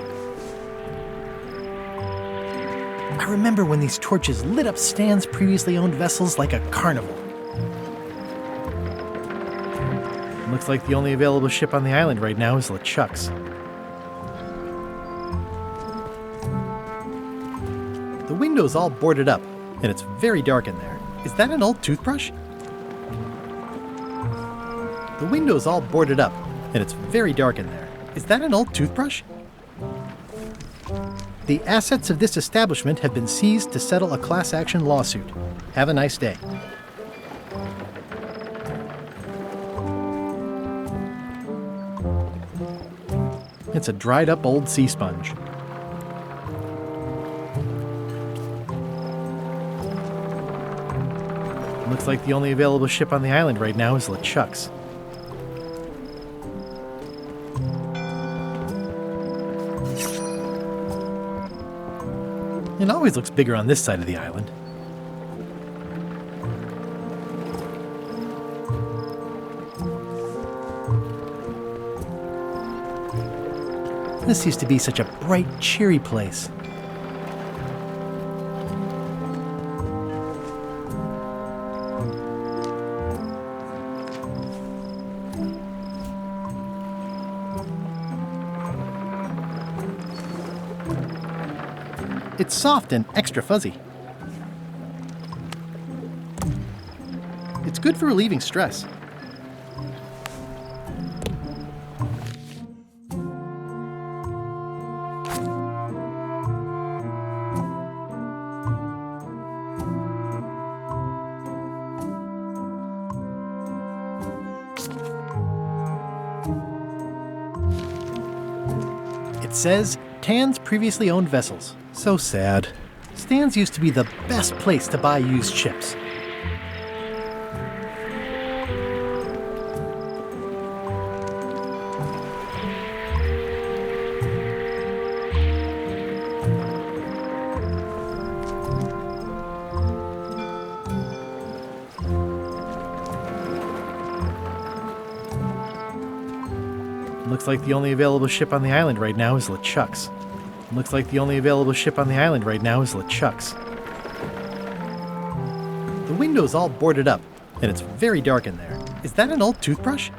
I remember when these torches lit up Stan's previously owned vessels like a carnival. Looks like the only available ship on the island right now is LeChuck's. The window's all boarded up, and it's very dark in there. Is that an old toothbrush? The window's all boarded up, and it's very dark in there. Is that an old toothbrush? The assets of this establishment have been seized to settle a class action lawsuit. Have a nice day. It's a dried up old sea sponge. Looks like the only available ship on the island right now is LeChuck's. It always looks bigger on this side of the island. This used to be such a bright, cheery place. It's soft and extra fuzzy. It's good for relieving stress. It says, Tan's previously owned vessels. So sad. Stan's used to be the best place to buy used ships. Looks like the only available ship on the island right now is LeChuck's. Looks like the only available ship on the island right now is LeChuck's. The window's all boarded up, and it's very dark in there. Is that an old toothbrush?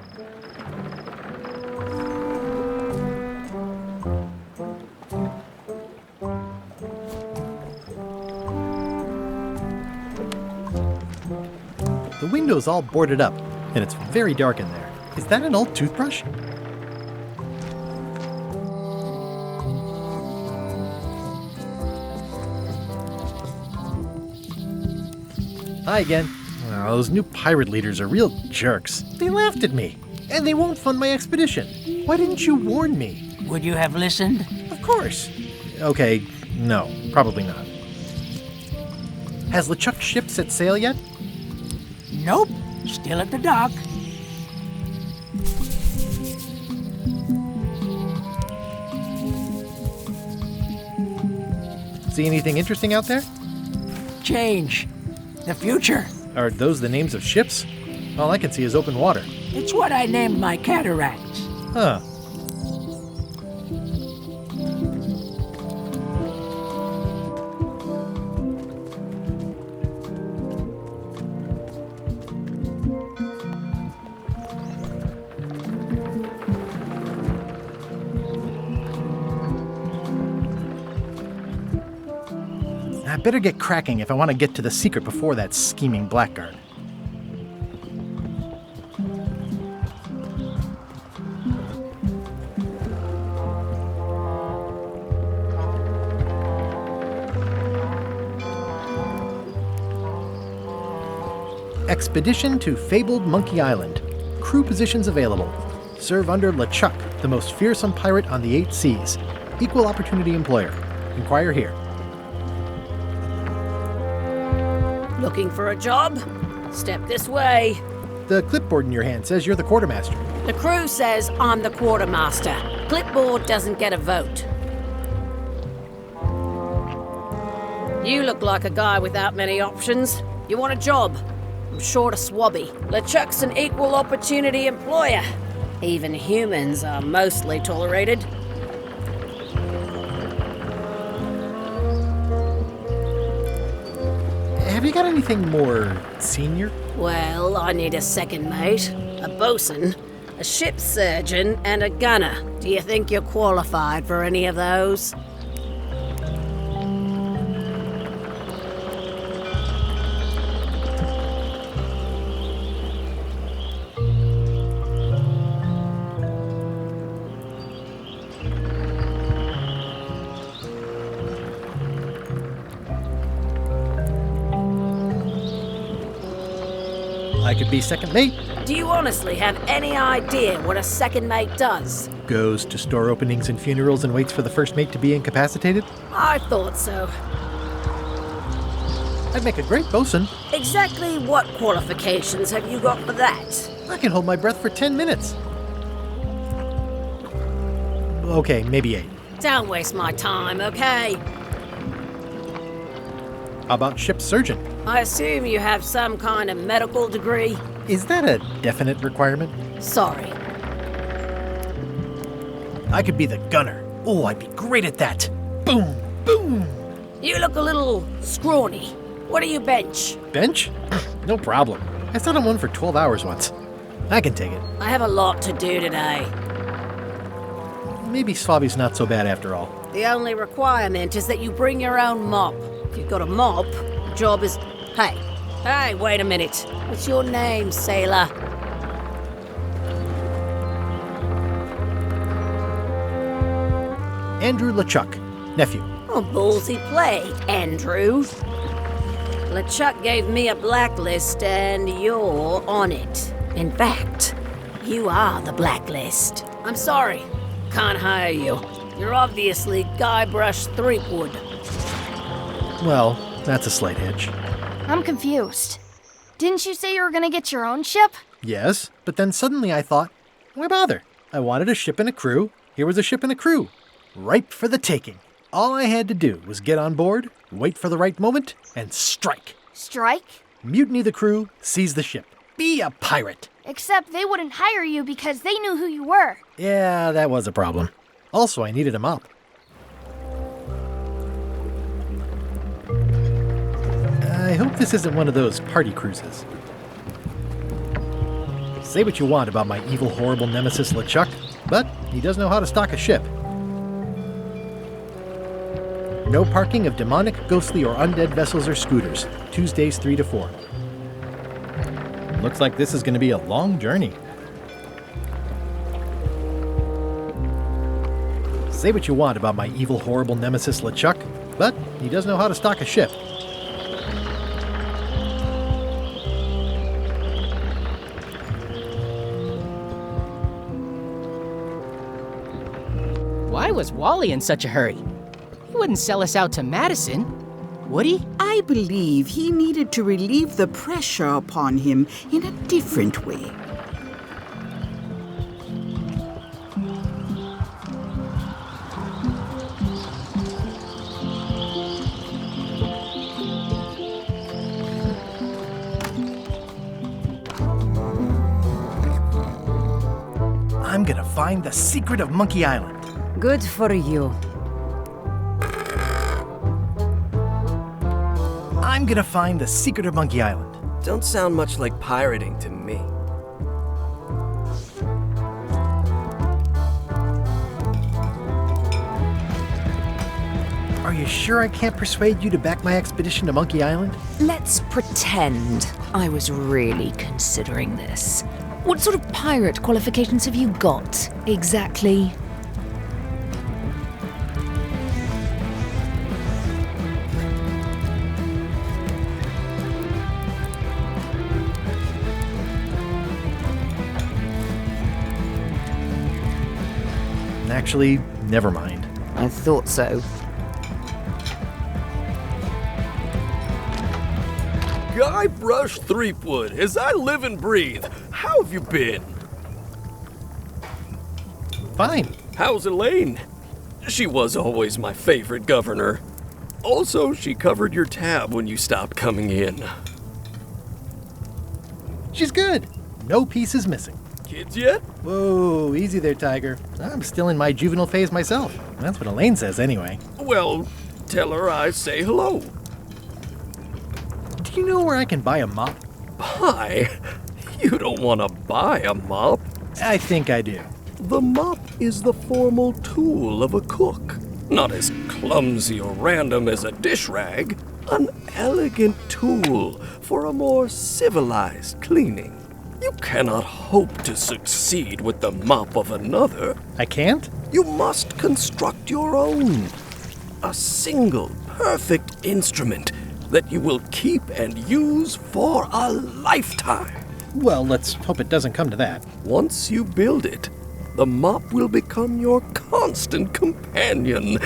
The window's all boarded up, and it's very dark in there. Is that an old toothbrush? Hi again. Oh, those new pirate leaders are real jerks. They laughed at me, and they won't fund my expedition. Why didn't you warn me? Would you have listened? Of course. Okay, no, probably not. Has LeChuck's ship set sail yet? Nope, still at the dock. See anything interesting out there? Change. The future. Are those the names of ships? All I can see is open water. It's what I named my cataracts. Huh. I better get cracking if I want to get to the secret before that scheming blackguard. Expedition to fabled Monkey Island. Crew positions available. Serve under LeChuck, the most fearsome pirate on the 8 seas. Equal opportunity employer. Inquire here. Looking for a job? Step this way. The clipboard in your hand says you're the quartermaster. The crew says I'm the quartermaster. Clipboard doesn't get a vote. You look like a guy without many options. You want a job? I'm short a swabby. LeChuck's an equal opportunity employer. Even humans are mostly tolerated. Have you got anything more senior? Well, I need a second mate, a bosun, a ship surgeon, and a gunner. Do you think you're qualified for any of those? I could be second mate. Do you honestly have any idea what a second mate does? Goes to store openings and funerals and waits for the first mate to be incapacitated. I thought so. I'd make a great bosun. Exactly what qualifications have you got for that? I can hold my breath for 10 minutes. Okay, maybe 8. Don't waste my time, okay? How about ship surgeon? I assume you have some kind of medical degree? Is that a definite requirement? Sorry. I could be the gunner. Oh, I'd be great at that. Boom, boom. You look a little scrawny. What do you bench? Bench? No problem. I sat on one for 12 hours once. I can take it. I have a lot to do today. Maybe Swabby's not so bad after all. The only requirement is that you bring your own mop. If you've got a mop, the job is... Hey, wait a minute. What's your name, sailor? Andrew LeChuck, nephew. Oh, ballsy play, Andrew. LeChuck gave me a blacklist and you're on it. In fact, you are the blacklist. I'm sorry, can't hire you. You're obviously Guybrush Threepwood. Well, that's a slight hitch. I'm confused. Didn't you say you were gonna get your own ship? Yes, but then suddenly I thought, why bother? I wanted a ship and a crew. Here was a ship and a crew. Ripe for the taking. All I had to do was get on board, wait for the right moment, and strike. Strike? Mutiny the crew, seize the ship. Be a pirate. Except they wouldn't hire you because they knew who you were. Yeah, that was a problem. Also, I needed a mop. I hope this isn't one of those party cruises. Say what you want about my evil, horrible nemesis LeChuck, but he does know how to stock a ship. No parking of demonic, ghostly, or undead vessels or scooters. Tuesdays 3 to 4. Looks like this is going to be a long journey. Say what you want about my evil, horrible nemesis LeChuck, but he does know how to stock a ship. Why was Wally in such a hurry? He wouldn't sell us out to Madison. Woody? I believe he needed to relieve the pressure upon him in a different way. I'm gonna find the secret of Monkey Island. Good for you. I'm gonna find the secret of Monkey Island. Don't sound much like pirating to me. Are you sure I can't persuade you to back my expedition to Monkey Island? Let's pretend I was really considering this. What sort of pirate qualifications have you got, exactly? Actually, never mind. I thought so. Guybrush Threepwood, as I live and breathe, how have you been? Fine. How's Elaine? She was always my favorite governor. Also, she covered your tab when you stopped coming in. She's good. No pieces missing. Kids yet? Whoa, easy there, Tiger. I'm still in my juvenile phase myself. That's what Elaine says anyway. Well, tell her I say hello. Do you know where I can buy a mop? Buy? You don't want to buy a mop. I think I do. The mop is the formal tool of a cook. Not as clumsy or random as a dish rag. An elegant tool for a more civilized cleaning. You cannot hope to succeed with the mop of another. I can't? You must construct your own. A single, perfect instrument that you will keep and use for a lifetime. Well, let's hope it doesn't come to that. Once you build it, the mop will become your constant companion,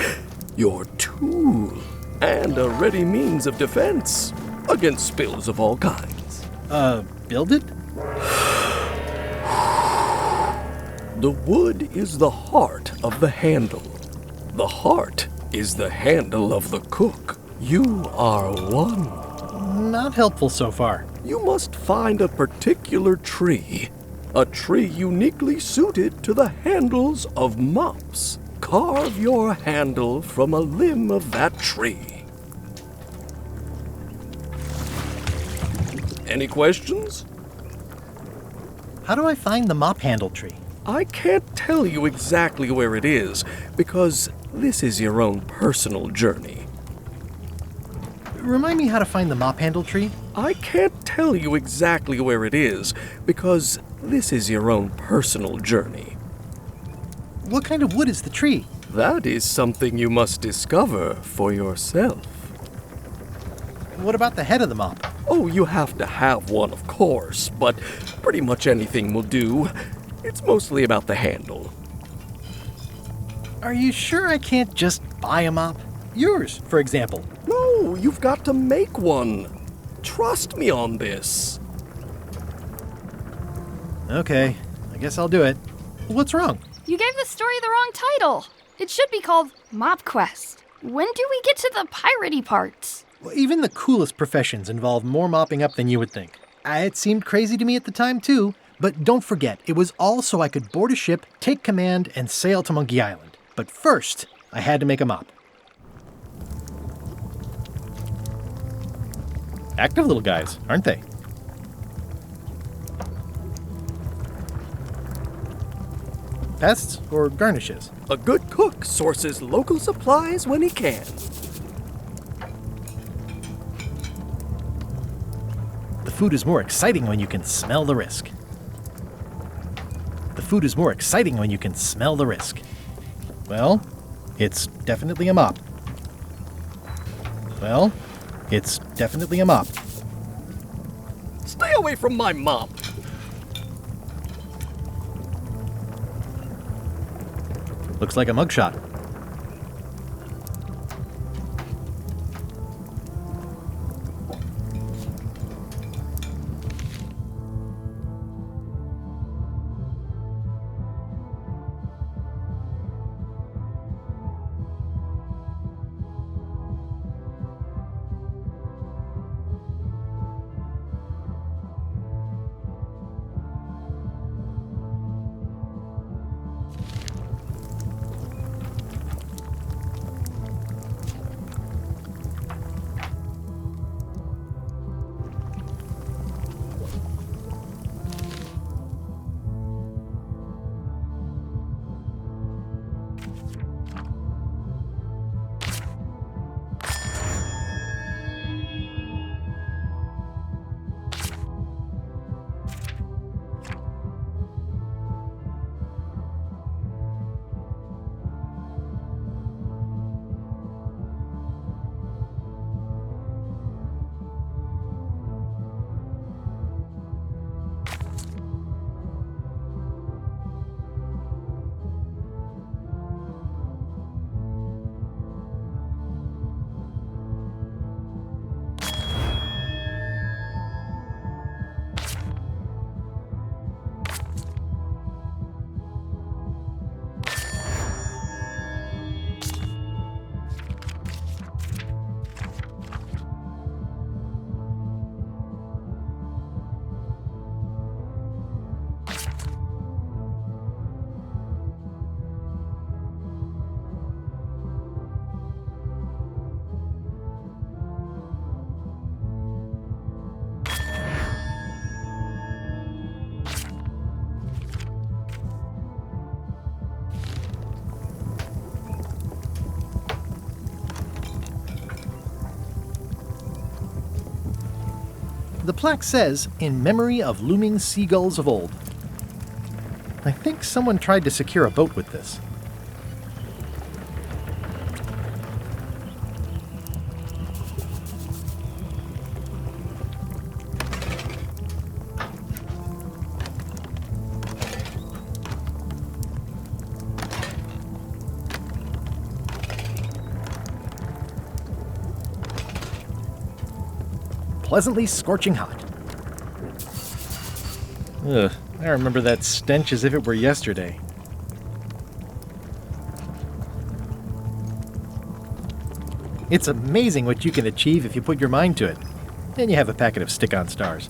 your tool, and a ready means of defense against spills of all kinds. Build it? The wood is the heart of the handle. The heart is the handle of the cook. You are one. Not helpful so far. You must find a particular tree. A tree uniquely suited to the handles of mops. Carve your handle from a limb of that tree. Any questions? How do I find the mop handle tree? I can't tell you exactly where it is, because this is your own personal journey. Remind me how to find the mop handle tree? I can't tell you exactly where it is, because this is your own personal journey. What kind of wood is the tree? That is something you must discover for yourself. What about the head of the mop? Oh, you have to have one, of course, but pretty much anything will do. It's mostly about the handle. Are you sure I can't just buy a mop? Yours, for example. No, you've got to make one. Trust me on this. Okay, I guess I'll do it. What's wrong? You gave the story the wrong title. It should be called Mop Quest. When do we get to the piratey parts? Well, even the coolest professions involve more mopping up than you would think. It seemed crazy to me at the time, too. But don't forget, it was all so I could board a ship, take command, and sail to Monkey Island. But first, I had to make a mop. Active little guys, aren't they? Pests or garnishes? A good cook sources local supplies when he can. The food is more exciting when you can smell the risk. The food is more exciting when you can smell the risk. Well, it's definitely a mop. Well, it's definitely a mop. Stay away from my mop. Looks like a mugshot. The plaque says, "In memory of looming seagulls of old." I think someone tried to secure a boat with this. Pleasantly scorching hot. Ugh, I remember that stench as if it were yesterday. It's amazing what you can achieve if you put your mind to it. And you have a packet of stick-on stars.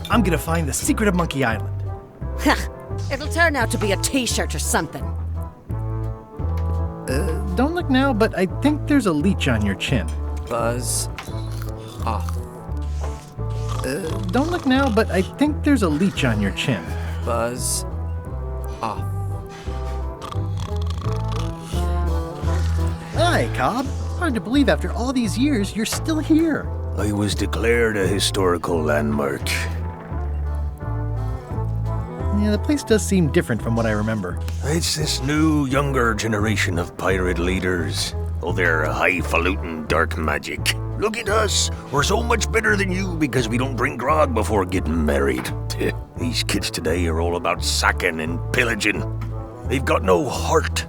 I'm gonna find the secret of Monkey Island. It'll turn out to be a t-shirt or something. Don't look now, but I think there's a leech on your chin. Buzz off. Don't look now, but I think there's a leech on your chin. Buzz off. Hi, Cobb. Hard to believe after all these years you're still here. I was declared a historical landmark. Yeah, the place does seem different from what I remember. It's this new, younger generation of pirate leaders. Oh, they're highfalutin dark magic. Look at us. We're so much better than you because we don't drink grog before getting married. These kids today are all about sacking and pillaging. They've got no heart.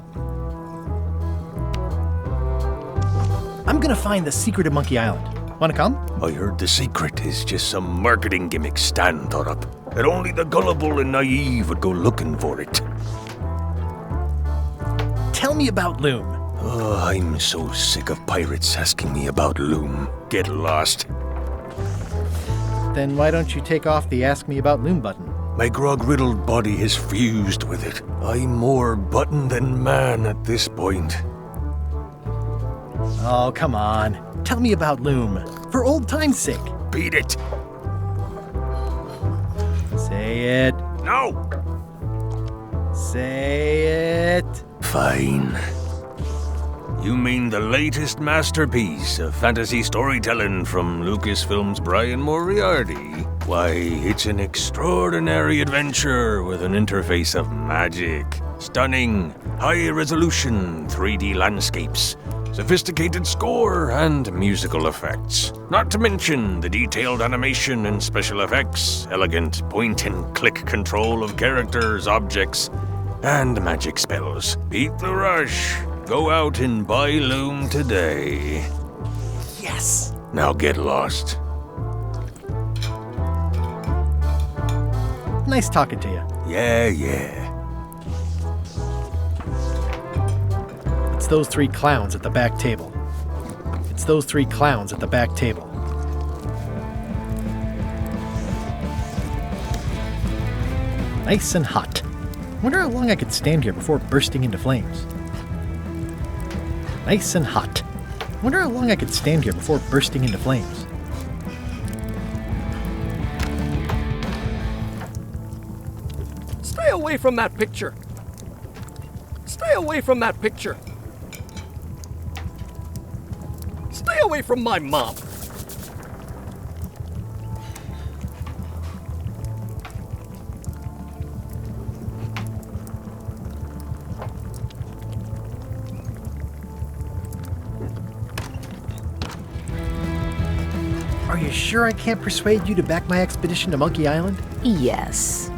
I'm gonna find the secret of Monkey Island. Wanna come? I heard the secret is just some marketing gimmick Stan thought up. That only the gullible and naive would go looking for it. Tell me about Loom. Oh, I'm so sick of pirates asking me about Loom. Get lost. Then why don't you take off the Ask Me About Loom button? My grog-riddled body has fused with it. I'm more button than man at this point. Oh, come on. Tell me about Loom. For old time's sake. Beat it. Say it. No. Say it. Fine. You mean the latest masterpiece of fantasy storytelling from Lucasfilm's Brian Moriarty? Why, it's an extraordinary adventure with an interface of magic, stunning, high-resolution 3D landscapes, sophisticated score, and musical effects. Not to mention the detailed animation and special effects, elegant point-and-click control of characters, objects, and magic spells. Beat the rush. Go out and buy Loom today. Yes! Now get lost. Nice talking to you. Yeah. It's those three clowns at the back table. It's those three clowns at the back table. Nice and hot. Wonder how long I could stand here before bursting into flames. Nice and hot. Wonder how long I could stand here before bursting into flames. Stay away from that picture. Stay away from that picture. Stay away from my mom. Are you sure I can't persuade you to back my expedition to Monkey Island? Yes.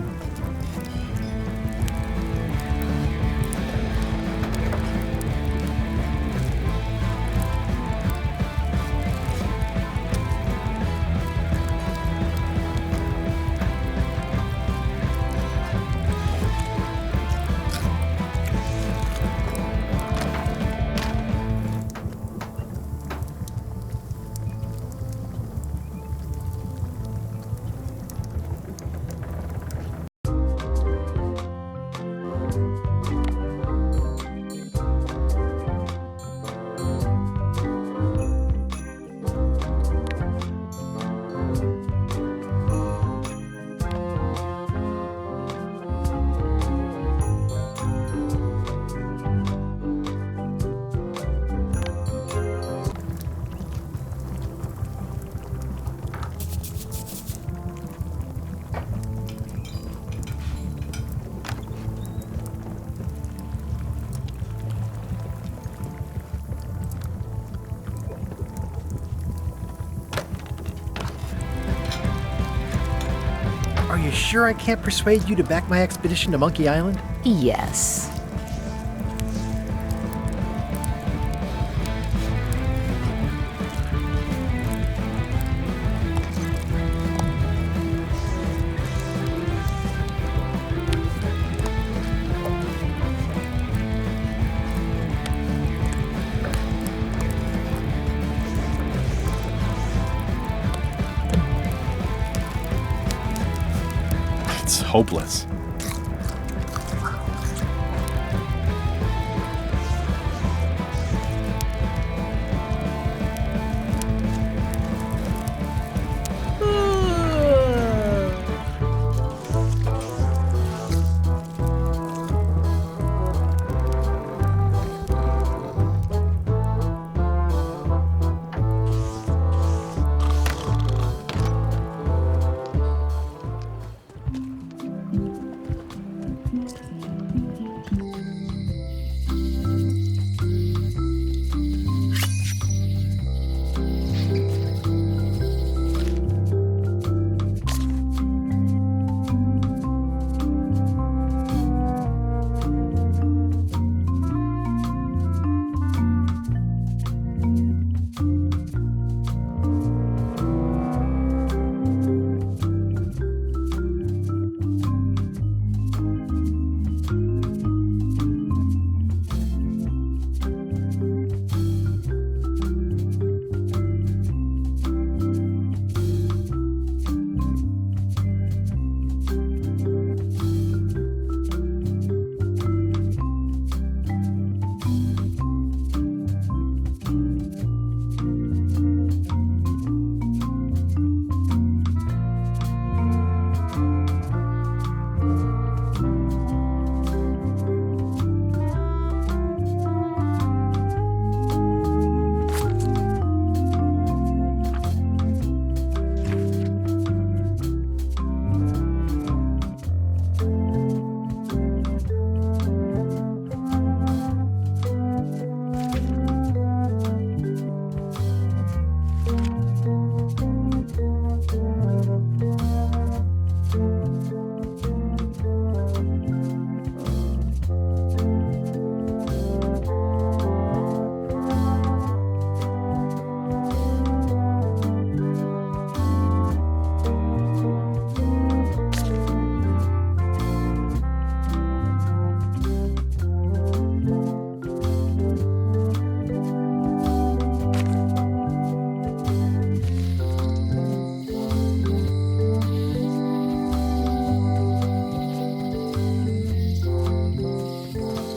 You sure I can't persuade you to back my expedition to Monkey Island? Yes. It's hopeless.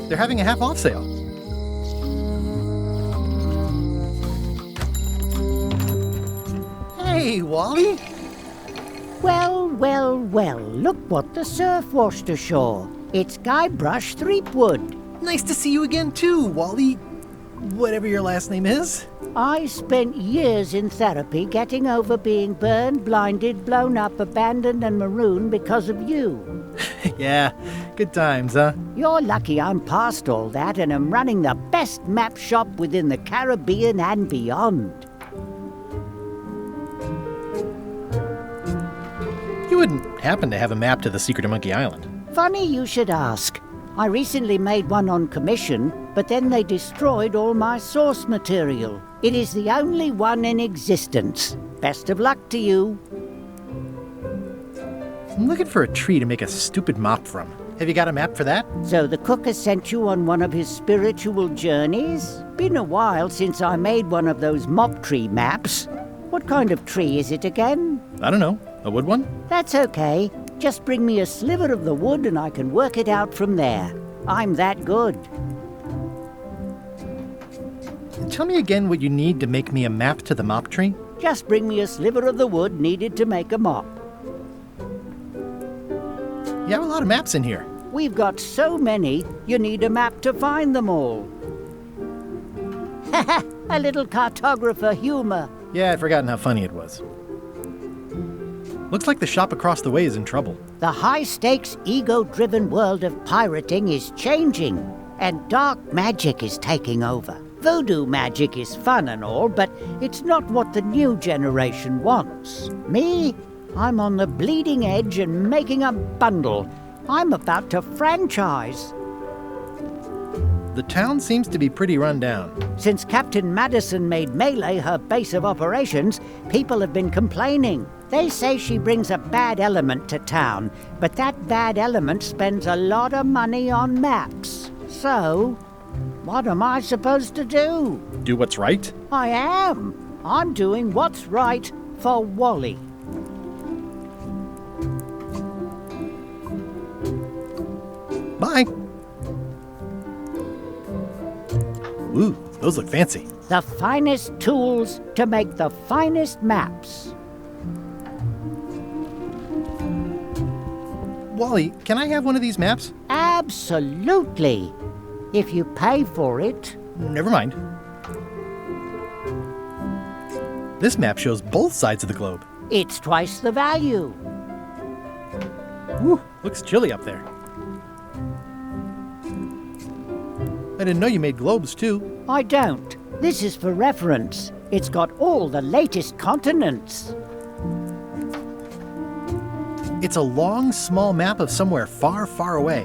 They're having a half-off sale. Hey, Wally! Well, well, well, look what the surf washed ashore. It's Guybrush Threepwood. Nice to see you again, too, Wally. Whatever your last name is. I spent years in therapy getting over being burned, blinded, blown up, abandoned, and marooned because of you. Yeah, good times, huh? You're lucky I'm past all that and am running the best map shop within the Caribbean and beyond. You wouldn't happen to have a map to the secret of Monkey Island. Funny you should ask. I recently made one on commission, but then they destroyed all my source material. It is the only one in existence. Best of luck to you. I'm looking for a tree to make a stupid mop from. Have you got a map for that? So the cook has sent you on one of his spiritual journeys? Been a while since I made one of those mop tree maps. What kind of tree is it again? I don't know. A wood one? That's okay. Just bring me a sliver of the wood and I can work it out from there. I'm that good. Tell me again what you need to make me a map to the mop tree. Just bring me a sliver of the wood needed to make a mop. You have a lot of maps in here. We've got so many, you need a map to find them all. A little cartographer humor. Yeah, I'd forgotten how funny it was. Looks like the shop across the way is in trouble. The high-stakes, ego-driven world of pirating is changing, and dark magic is taking over. Voodoo magic is fun and all, but it's not what the new generation wants. Me? I'm on the bleeding edge and making a bundle. I'm about to franchise. The town seems to be pretty run down. Since Captain Madison made Melee her base of operations, people have been complaining. They say she brings a bad element to town, but that bad element spends a lot of money on maps. So, what am I supposed to do? Do what's right? I am. I'm doing what's right for Wally. Bye. Ooh, those look fancy. The finest tools to make the finest maps. Wally, can I have one of these maps? Absolutely. If you pay for it. Never mind. This map shows both sides of the globe. It's twice the value. Ooh, looks chilly up there. I didn't know you made globes, too. I don't. This is for reference. It's got all the latest continents. It's a long, small map of somewhere far, far away.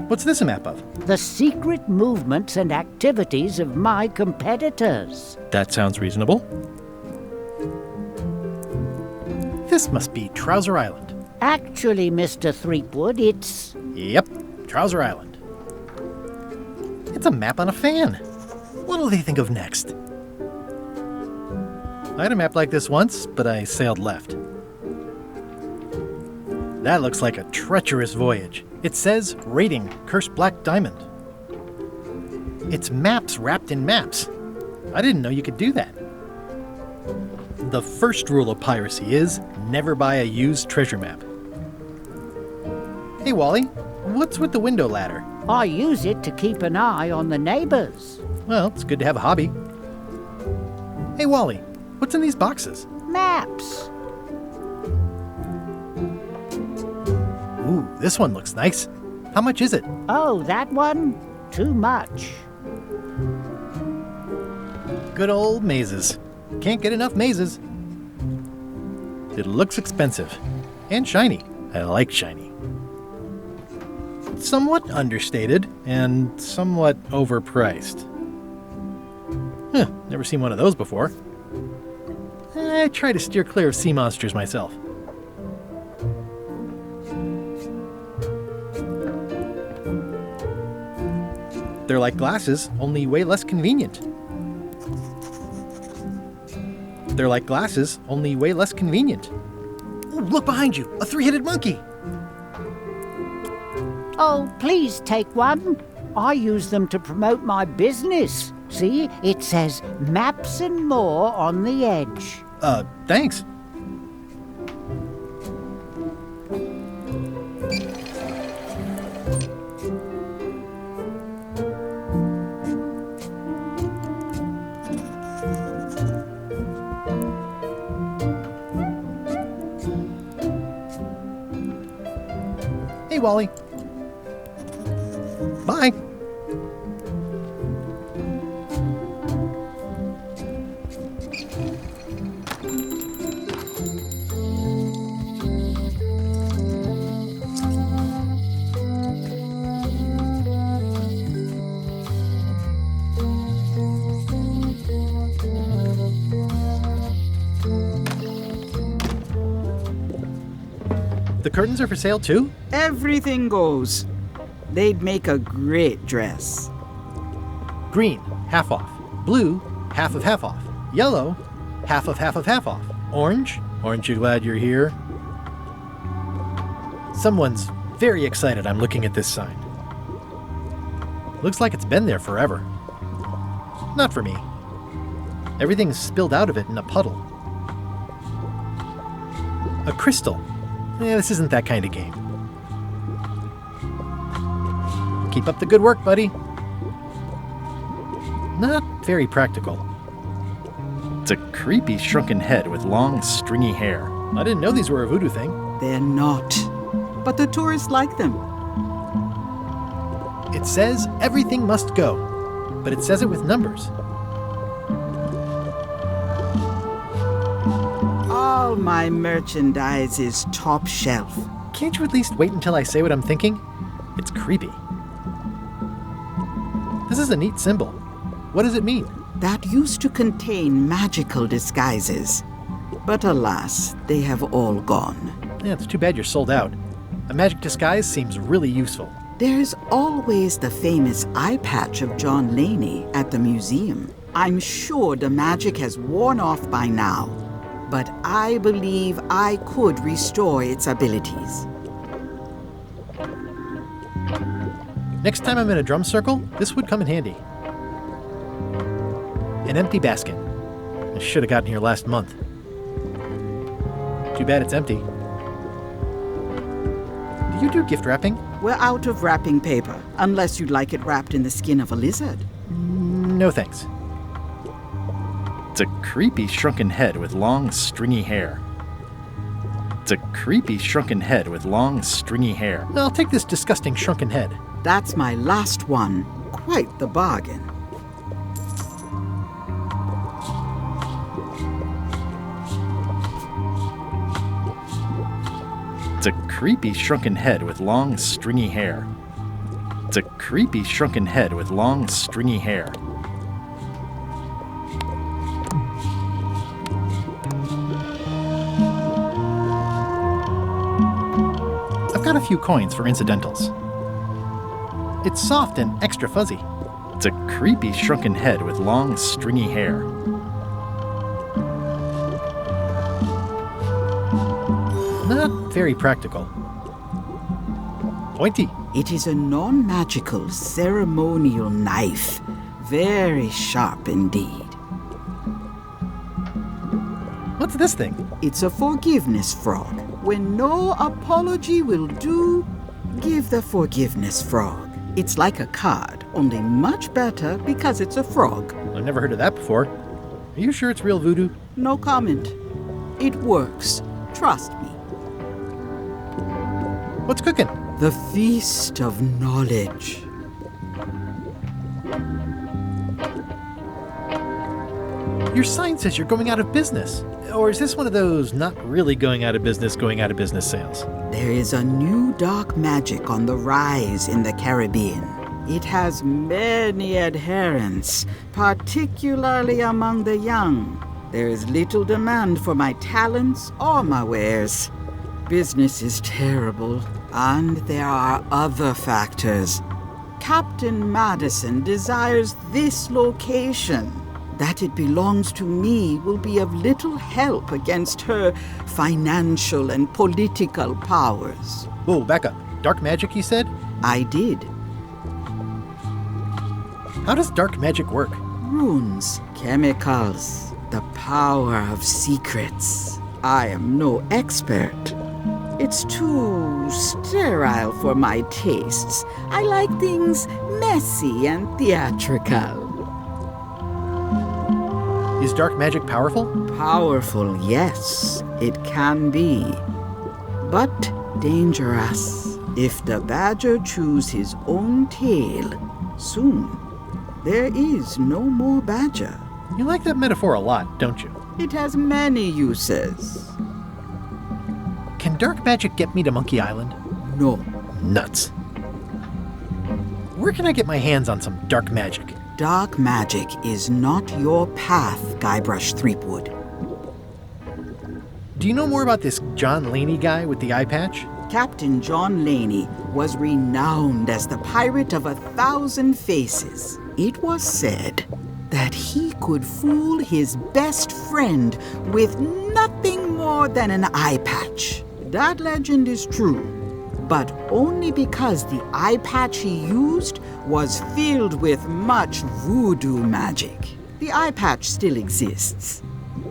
What's this a map of? The secret movements and activities of my competitors. That sounds reasonable. This must be Trouser Island. Actually, Mr. Threepwood, it's... Yep, Trouser Island. It's a map on a fan. What'll they think of next? I had a map like this once, but I sailed left. That looks like a treacherous voyage. It says, rating, Cursed Black Diamond. It's maps wrapped in maps. I didn't know you could do that. The first rule of piracy is, never buy a used treasure map. Hey, Wally, what's with the window ladder? I use it to keep an eye on the neighbors. Well, it's good to have a hobby. Hey, Wally, what's in these boxes? Maps. Ooh, this one looks nice. How much is it? Oh, that one? Too much. Good old mazes. Can't get enough mazes. It looks expensive. And shiny. I like shiny. Somewhat understated and somewhat overpriced. Huh, never seen one of those before. I try to steer clear of sea monsters myself. They're like glasses, only way less convenient. They're like glasses, only way less convenient. Ooh, look behind you, a three-headed monkey. Oh, please take one. I use them to promote my business. See, it says maps and more on the edge. Thanks. Hey, Wally. Bye. The curtains are for sale too? Everything goes. They'd make a great dress. Green, half off. Blue, half of half off. Yellow, half of half of half off. Orange, aren't you glad you're here? Someone's very excited I'm looking at this sign. Looks like it's been there forever. Not for me. Everything's spilled out of it in a puddle. A crystal. This isn't that kind of game. Keep up the good work, buddy. Not very practical. It's a creepy shrunken head with long, stringy hair. I didn't know these were a voodoo thing. They're not. But the tourists like them. It says everything must go, but it says it with numbers. All my merchandise is top shelf. Can't you at least wait until I say what I'm thinking? It's creepy. This is a neat symbol. What does it mean? That used to contain magical disguises. But alas, they have all gone. Yeah, it's too bad you're sold out. A magic disguise seems really useful. There's always the famous eye patch of John Laney at the museum. I'm sure the magic has worn off by now, but I believe I could restore its abilities. Next time I'm in a drum circle, this would come in handy. An empty basket. I should have gotten here last month. Too bad it's empty. Do you do gift wrapping? We're out of wrapping paper, unless you'd like it wrapped in the skin of a lizard. No thanks. It's a creepy shrunken head with long, stringy hair. It's a creepy shrunken head with long, stringy hair. I'll take this disgusting shrunken head. That's my last one. Quite the bargain. It's a creepy shrunken head with long, stringy hair. It's a creepy shrunken head with long, stringy hair. I've got a few coins for incidentals. It's soft and extra fuzzy. It's a creepy shrunken head with long, stringy hair. Not very practical. Pointy. It is a non-magical ceremonial knife. Very sharp indeed. What's this thing? It's a forgiveness frog. When no apology will do, give the forgiveness frog. It's like a card, only much better because it's a frog. I've never heard of that before. Are you sure it's real voodoo? No comment. It works. Trust me. What's cooking? The feast of knowledge. Your sign says you're going out of business. Or is this one of those not really going out of business sales? There is a new dark magic on the rise in the Caribbean. It has many adherents, particularly among the young. There is little demand for my talents or my wares. Business is terrible, and there are other factors. Captain Madison desires this location. That it belongs to me will be of little help against her financial and political powers. Whoa, back up. Dark magic, you said? I did. How does dark magic work? Runes, chemicals, the power of secrets. I am no expert. It's too sterile for my tastes. I like things messy and theatrical. Is dark magic powerful? Powerful, yes, it can be. But dangerous. If the badger chews his own tail, soon there is no more badger. You like that metaphor a lot, don't you? It has many uses. Can dark magic get me to Monkey Island? No. Nuts. Where can I get my hands on some dark magic? Dark magic is not your path, Guybrush Threepwood. Do you know more about this John Laney guy with the eye patch? Captain John Laney was renowned as the pirate of 1,000 faces. It was said that he could fool his best friend with nothing more than an eye patch. That legend is true, but only because the eye patch he used was filled with much voodoo magic. The eye patch still exists.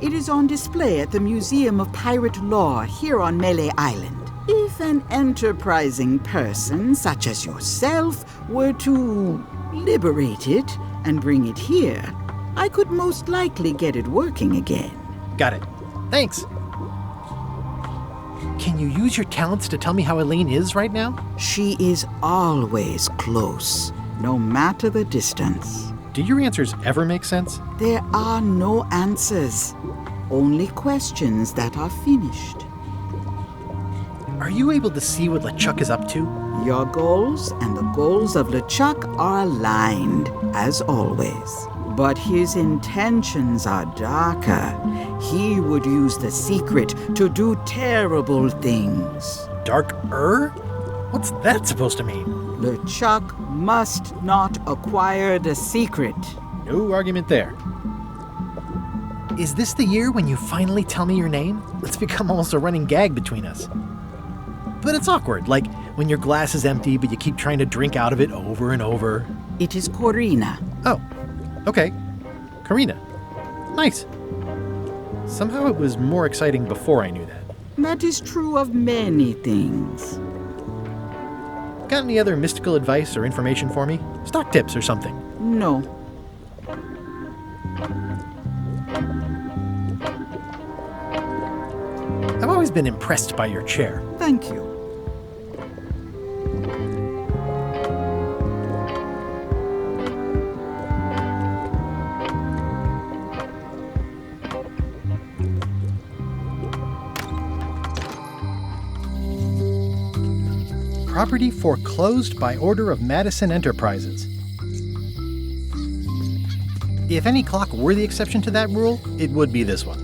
It is on display at the Museum of Pirate Lore here on Melee Island. If an enterprising person such as yourself were to liberate it and bring it here, I could most likely get it working again. Got it. Thanks. Can you use your talents to tell me how Elaine is right now? She is always close, no matter the distance. Do your answers ever make sense? There are no answers. Only questions that are finished. Are you able to see what LeChuck is up to? Your goals and the goals of LeChuck are aligned, as always. But his intentions are darker. He would use the secret to do terrible things. Dark-er? What's that supposed to mean? LeChuck must not acquire the secret. No argument there. Is this the year when you finally tell me your name? It's become almost a running gag between us. But it's awkward, like when your glass is empty but you keep trying to drink out of it over and over. It is Corina. Oh, okay. Karina. Nice. Somehow it was more exciting before I knew that. That is true of many things. Got any other mystical advice or information for me? Stock tips or something? No. I've always been impressed by your chair. Thank you. Property foreclosed by order of Madison Enterprises. If any clock were the exception to that rule, it would be this one.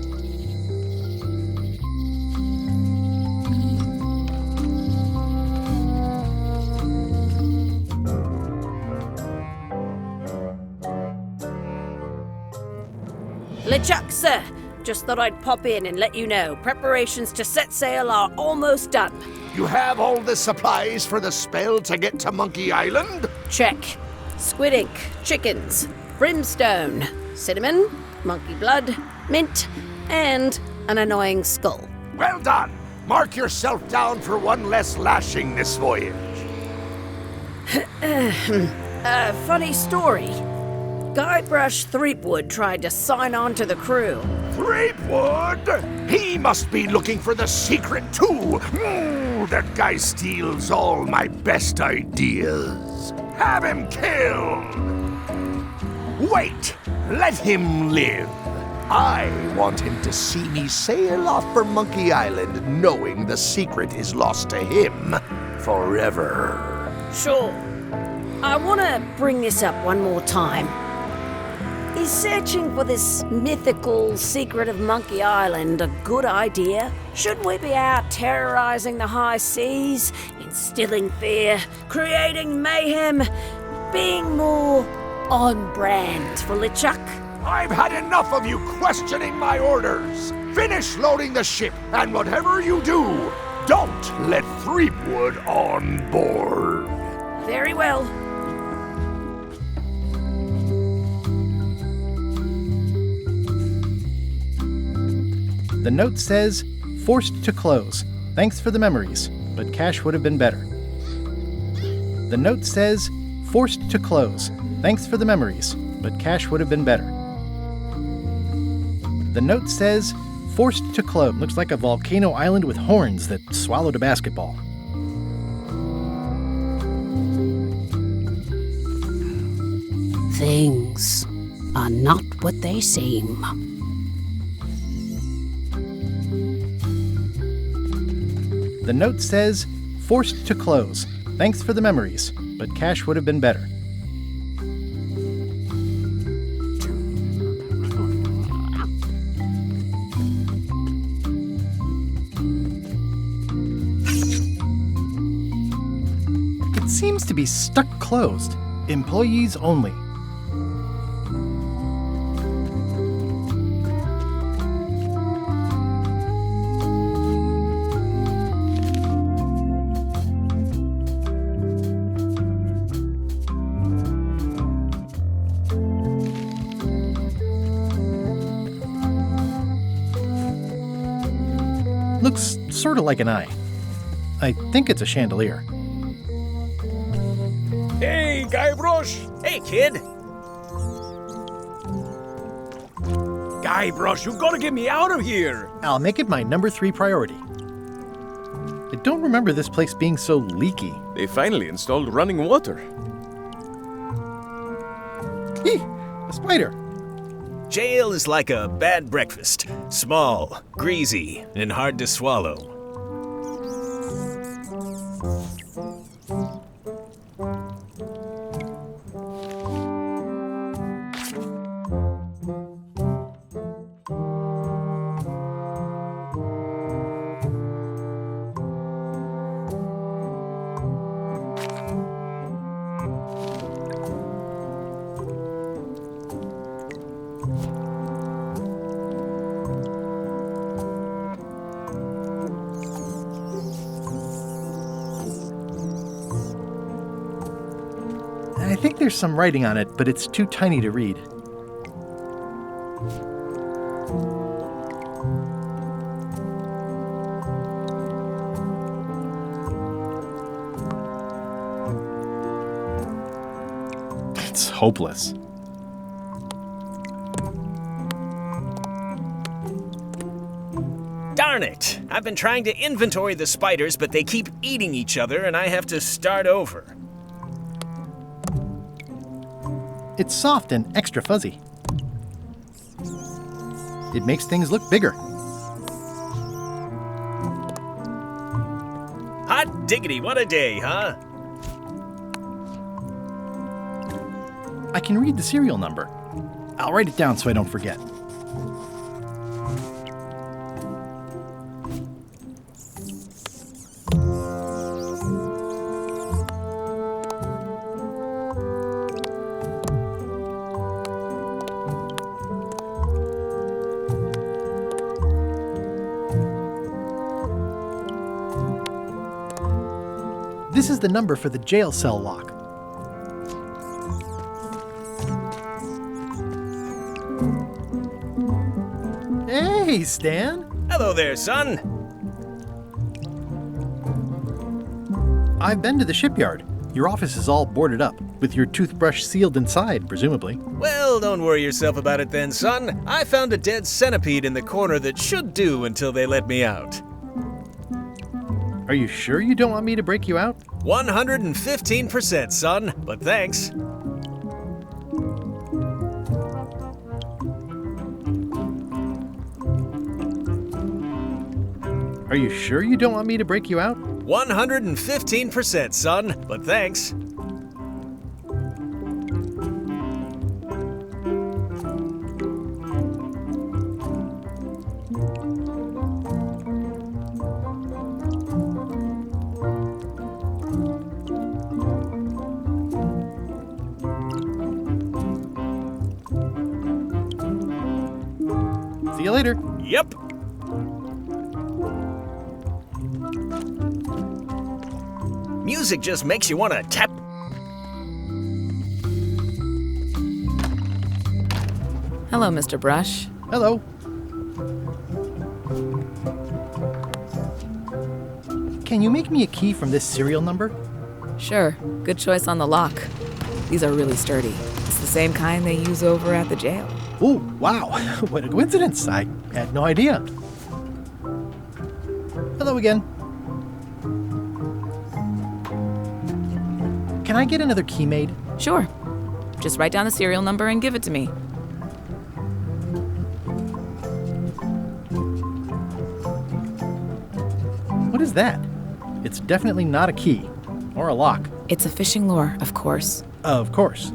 LeChuck, sir. Just thought I'd pop in and let you know. Preparations to set sail are almost done. You have all the supplies for the spell to get to Monkey Island? Check. Squid ink, chickens, brimstone, cinnamon, monkey blood, mint, and an annoying skull. Well done! Mark yourself down for one less lashing this voyage. Funny story. Guybrush Threepwood tried to sign on to the crew. Threepwood? He must be looking for the secret too. That guy steals all my best ideas. Have him killed. Wait, let him live. I want him to see me sail off for Monkey Island knowing the secret is lost to him forever. Sure. I want to bring this up one more time. Is searching for this mythical secret of Monkey Island a good idea? Shouldn't we be out terrorizing the high seas, instilling fear, creating mayhem, being more on brand for LeChuck? I've had enough of you questioning my orders. Finish loading the ship, and whatever you do, don't let Threepwood on board. Very well. The note says, forced to close. Thanks for the memories, but cash would have been better. The note says, forced to close. Thanks for the memories, but cash would have been better. The note says, forced to close. Looks like a volcano island with horns that swallowed a basketball. Things are not what they seem. The note says, forced to close. Thanks for the memories, but cash would have been better. It seems to be stuck closed. Employees only. Looks sort of like an eye. I think it's a chandelier. Hey, Guybrush! Hey, kid! Guybrush, you gotta get me out of here! I'll make it my number 3 priority. I don't remember this place being so leaky. They finally installed running water. Eeh! A spider! Jail is like a bad breakfast. Small, greasy, and hard to swallow. I think there's some writing on it, but it's too tiny to read. It's hopeless. Darn it! I've been trying to inventory the spiders, but they keep eating each other, and I have to start over. It's soft and extra fuzzy. It makes things look bigger. Hot diggity, what a day, huh? I can read the serial number. I'll write it down so I don't forget. This is the number for the jail cell lock. Hey, Stan! Hello there, son! I've been to the shipyard. Your office is all boarded up, with your toothbrush sealed inside, presumably. Well, don't worry yourself about it then, son. I found a dead centipede in the corner that should do until they let me out. Are you sure you don't want me to break you out? 115%, son, but thanks. Are you sure you don't want me to break you out? 115%, son, but thanks. See you later. Yep. Music just makes you want to tap. Hello, Mr. Brush. Hello. Can you make me a key from this serial number? Sure. Good choice on the lock. These are really sturdy. It's the same kind they use over at the jail. Ooh, wow. What a coincidence. I had no idea. Hello again. Can I get another key made? Sure. Just write down the serial number and give it to me. What is that? It's definitely not a key. Or a lock. It's a fishing lure, of course. Of course.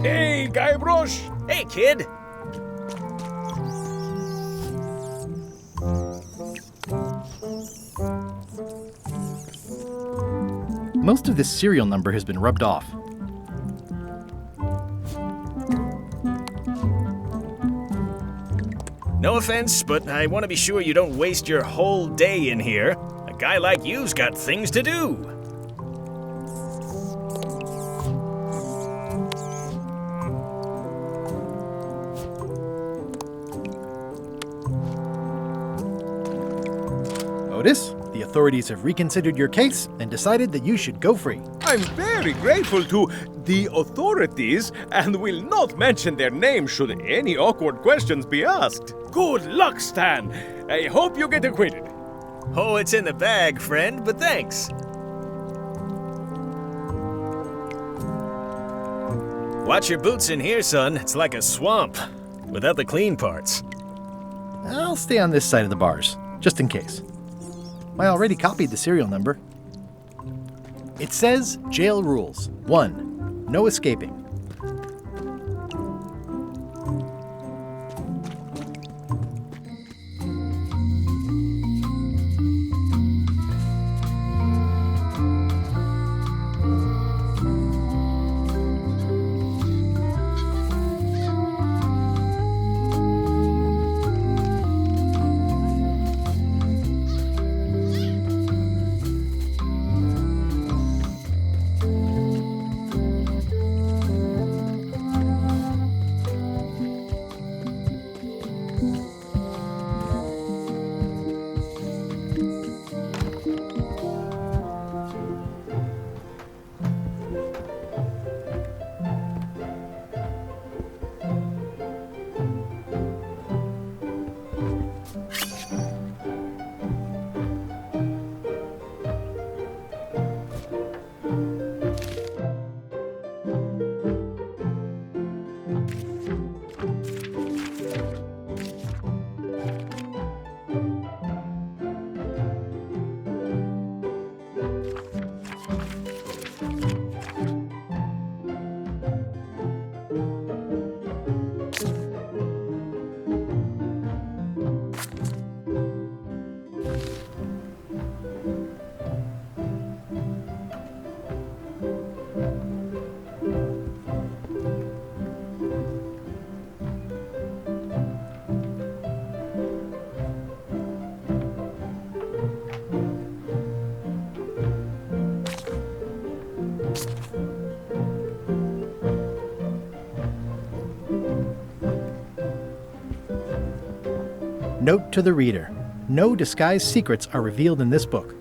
Hey, Guybrush! Hey, kid! Most of this serial number has been rubbed off. No offense, but I want to be sure you don't waste your whole day in here. A guy like you's got things to do. Otis, the authorities have reconsidered your case and decided that you should go free. I I'm very grateful to the authorities and will not mention their name should any awkward questions be asked. Good luck, Stan. I hope you get acquitted. Oh, it's in the bag, friend, but thanks. Watch your boots in here, son. It's like a swamp, without the clean parts. I'll stay on this side of the bars, just in case. I already copied the serial number. It says jail rules. 1. No escaping. Note to the reader. No disguised secrets are revealed in this book.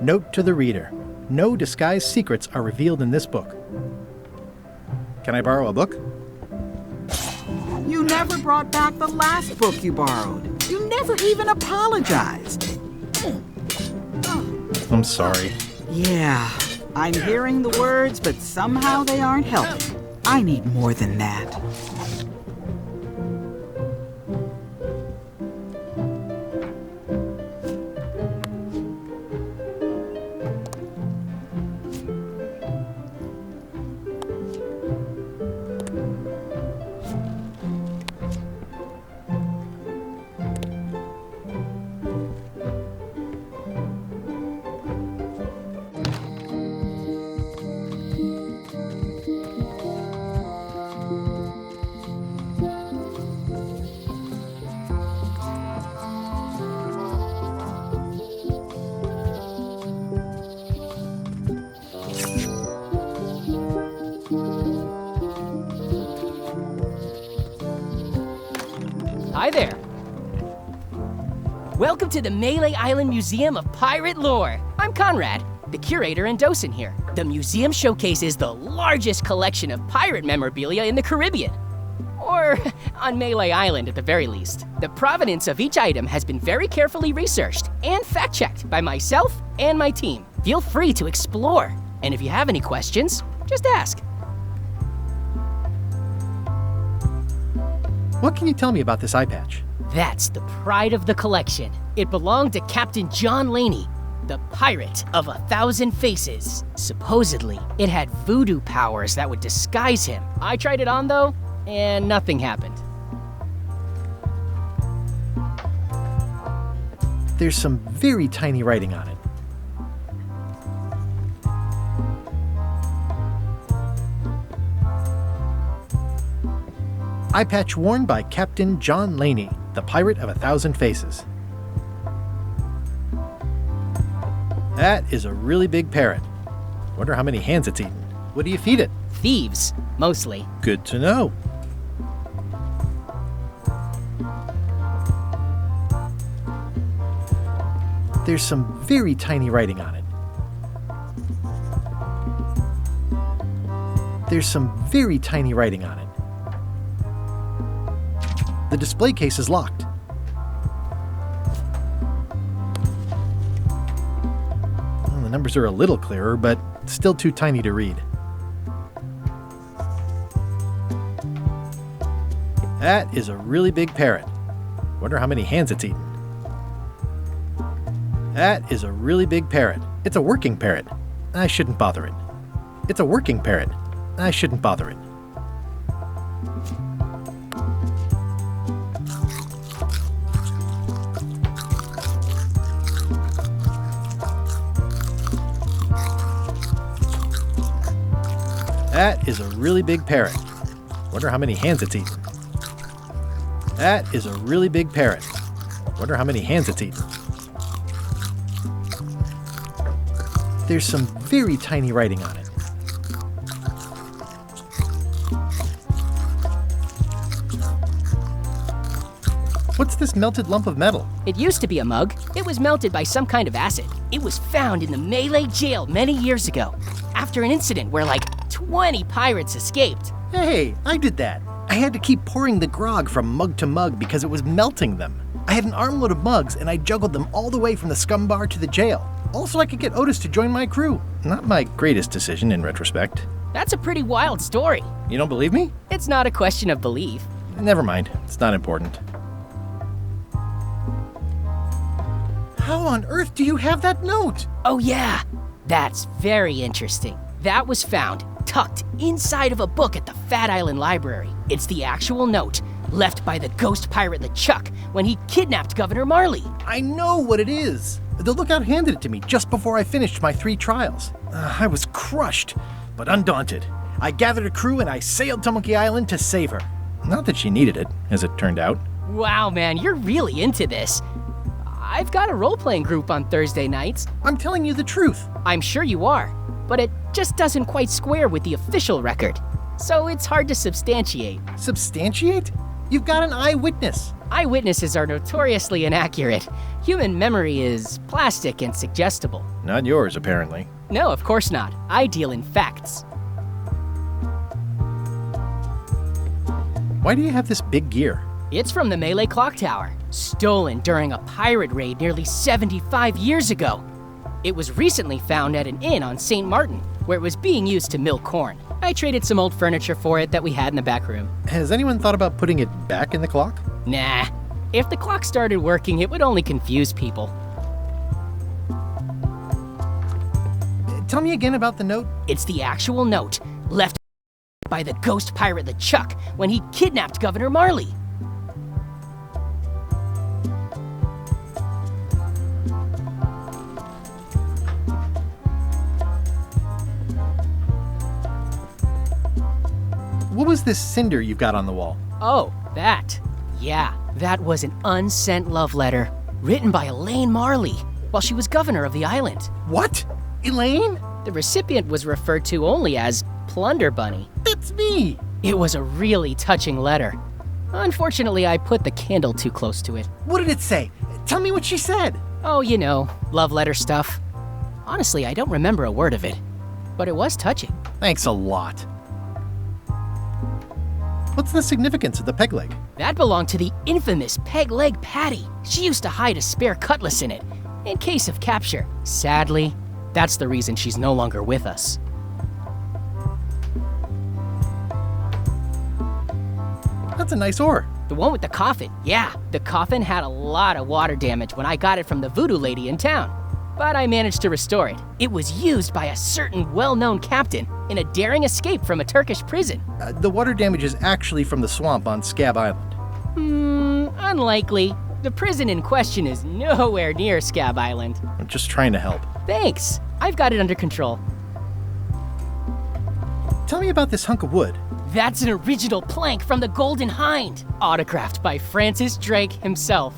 Note to the reader. No disguised secrets are revealed in this book. Can I borrow a book? You never brought back the last book you borrowed. You never even apologized. I'm sorry. Yeah, I'm hearing the words, but somehow they aren't helping. I need more than that. Hi there. Welcome to the Melee Island Museum of Pirate Lore. I'm Conrad, the curator and docent here. The museum showcases the largest collection of pirate memorabilia in the Caribbean. Or on Melee Island at the very least. The provenance of each item has been very carefully researched and fact-checked by myself and my team. Feel free to explore. And if you have any questions, just ask. What can you tell me about this eye patch? That's the pride of the collection. It belonged to Captain John Laney, the pirate of 1,000 faces. Supposedly, it had voodoo powers that would disguise him. I tried it on though, and nothing happened. There's some very tiny writing on it. Eye patch worn by Captain John Laney, the pirate of 1,000 faces. That is a really big parrot. Wonder how many hands it's eaten. What do you feed it? Thieves, mostly. Good to know. There's some very tiny writing on it. There's some very tiny writing on it. The display case is locked. Well, the numbers are a little clearer, but still too tiny to read. That is a really big parrot. Wonder how many hands it's eaten. That is a really big parrot. It's a working parrot. I shouldn't bother it. It's a working parrot. I shouldn't bother it. That is a really big parrot. Wonder how many hands it's eaten. That is a really big parrot. Wonder how many hands it's eaten. There's some very tiny writing on it. What's this melted lump of metal? It used to be a mug. It was melted by some kind of acid. It was found in the Malay jail many years ago, after an incident where like 20 pirates escaped. Hey, I did that. I had to keep pouring the grog from mug to mug because it was melting them. I had an armload of mugs and I juggled them all the way from the scum bar to the jail. Also, I could get Otis to join my crew. Not my greatest decision in retrospect. That's a pretty wild story. You don't believe me? It's not a question of belief. Never mind. It's not important. How on earth do you have that note? Oh yeah, that's very interesting. That was found tucked inside of a book at the Fat Island Library. It's the actual note left by the ghost pirate LeChuck when he kidnapped Governor Marley. I know what it is. The lookout handed it to me just before I finished my 3 trials. I was crushed, but undaunted. I gathered a crew and I sailed to Monkey Island to save her. Not that she needed it, as it turned out. Wow, man, you're really into this. I've got a role-playing group on Thursday nights. I'm telling you the truth. I'm sure you are, but it just doesn't quite square with the official record. So it's hard to substantiate. Substantiate? You've got an eyewitness. Eyewitnesses are notoriously inaccurate. Human memory is plastic and suggestible. Not yours, apparently. No, of course not. I deal in facts. Why do you have this big gear? It's from the Malay Clock Tower, stolen during a pirate raid nearly 75 years ago. It was recently found at an inn on St. Martin, where it was being used to mill corn. I traded some old furniture for it that we had in the back room. Has anyone thought about putting it back in the clock? Nah. If the clock started working, it would only confuse people. Tell me again about the note. It's the actual note left by the ghost pirate LeChuck when he kidnapped Governor Marley. What was this cinder you've got on the wall? Oh, that. Yeah, that was an unsent love letter written by Elaine Marley while she was governor of the island. What? Elaine? The recipient was referred to only as Plunder Bunny. That's me! It was a really touching letter. Unfortunately, I put the candle too close to it. What did it say? Tell me what she said. Oh, you know, love letter stuff. Honestly, I don't remember a word of it, but it was touching. Thanks a lot. What's the significance of the peg leg? That belonged to the infamous Peg Leg Patty. She used to hide a spare cutlass in it, in case of capture. Sadly, that's the reason she's no longer with us. That's a nice oar. The one with the coffin, yeah. The coffin had a lot of water damage when I got it from the voodoo lady in town, but I managed to restore it. It was used by a certain well-known captain in a daring escape from a Turkish prison. The water damage is actually from the swamp on Scab Island. Unlikely. The prison in question is nowhere near Scab Island. I'm just trying to help. Thanks. I've got it under control. Tell me about this hunk of wood. That's an original plank from the Golden Hind, autographed by Francis Drake himself.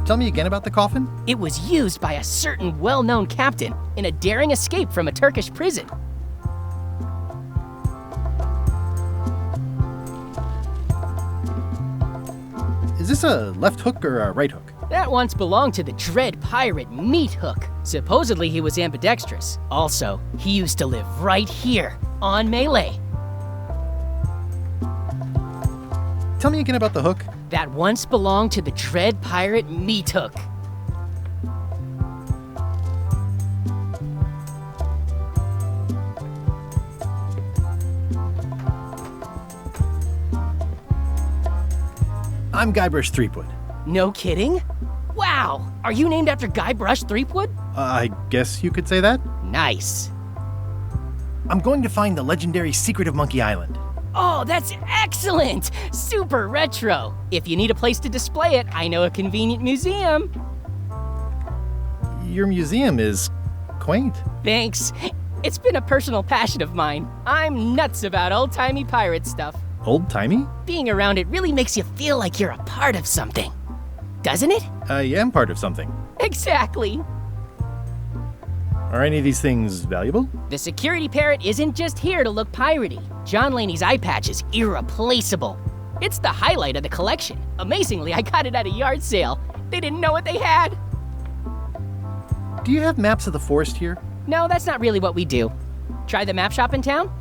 Tell me again about the coffin. It was used by a certain well-known captain in a daring escape from a Turkish prison. Is this a left hook or a right hook? That once belonged to the dread pirate Meat Hook. Supposedly he was ambidextrous. Also, he used to live right here, on Melee. Tell me again about the hook. That once belonged to the dread pirate Meat Hook. I'm Guybrush Threepwood. No kidding? Wow, are you named after Guybrush Threepwood? I guess you could say that. Nice. I'm going to find the legendary secret of Monkey Island. Oh, that's excellent! Super retro. If you need a place to display it, I know a convenient museum. Your museum is quaint. Thanks. It's been a personal passion of mine. I'm nuts about old-timey pirate stuff. Old-timey? Being around it really makes you feel like you're a part of something. Doesn't it? I am part of something. Exactly. Are any of these things valuable? The security parrot isn't just here to look piratey. John Laney's eye patch is irreplaceable. It's the highlight of the collection. Amazingly, I got it at a yard sale. They didn't know what they had. Do you have maps of the forest here? No, that's not really what we do. Try the map shop in town?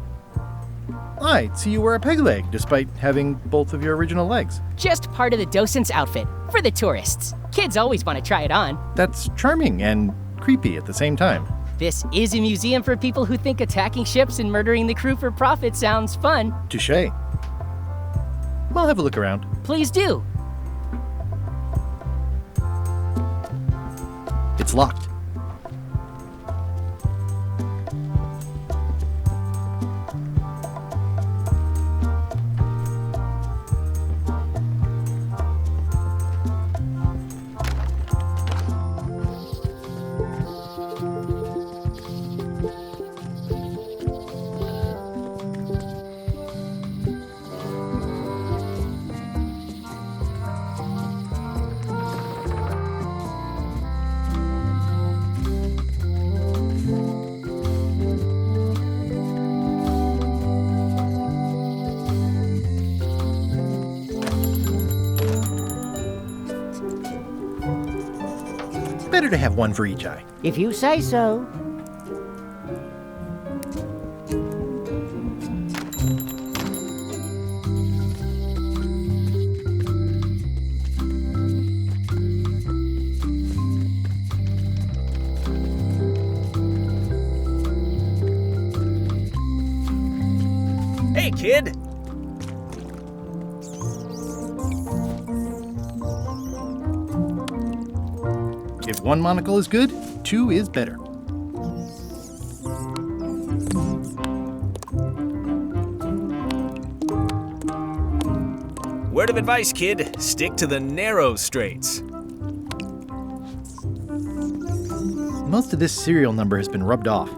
I see you wear a peg leg, despite having both of your original legs. Just part of the docent's outfit, for the tourists. Kids always want to try it on. That's charming and creepy at the same time. This is a museum for people who think attacking ships and murdering the crew for profit sounds fun. Touché. I'll have a look around. Please do. It's locked. Better to have one for each eye. If you say so. Hey, kid! If one monocle is good, two is better. Word of advice, kid. Stick to the narrow straights. Most of this serial number has been rubbed off.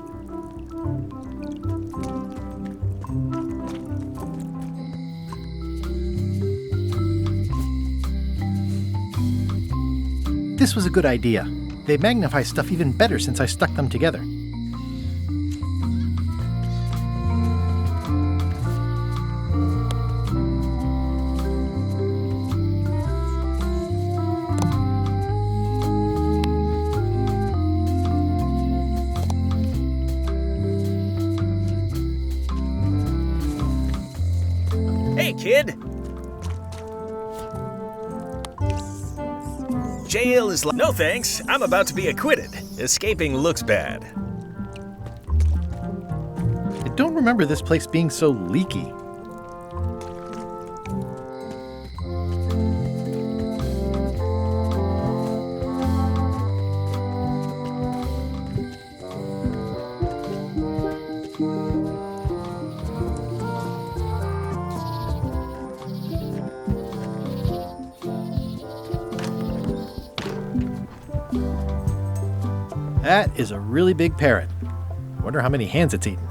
This was a good idea. They magnify stuff even better since I stuck them together. Hey, kid! Jail is no thanks, I'm about to be acquitted. Escaping looks bad. I don't remember this place being so leaky. That is a really big parrot. Wonder how many hands it's eaten.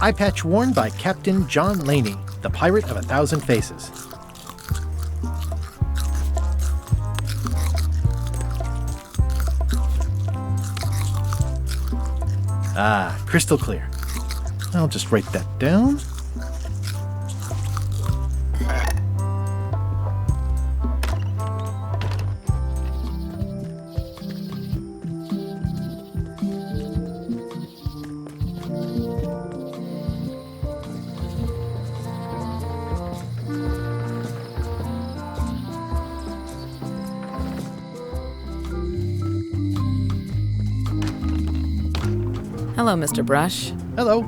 Eye patch worn by Captain John Laney, the pirate of 1,000 faces. Ah, crystal clear. I'll just write that down. Hello, Mr. Brush. Hello.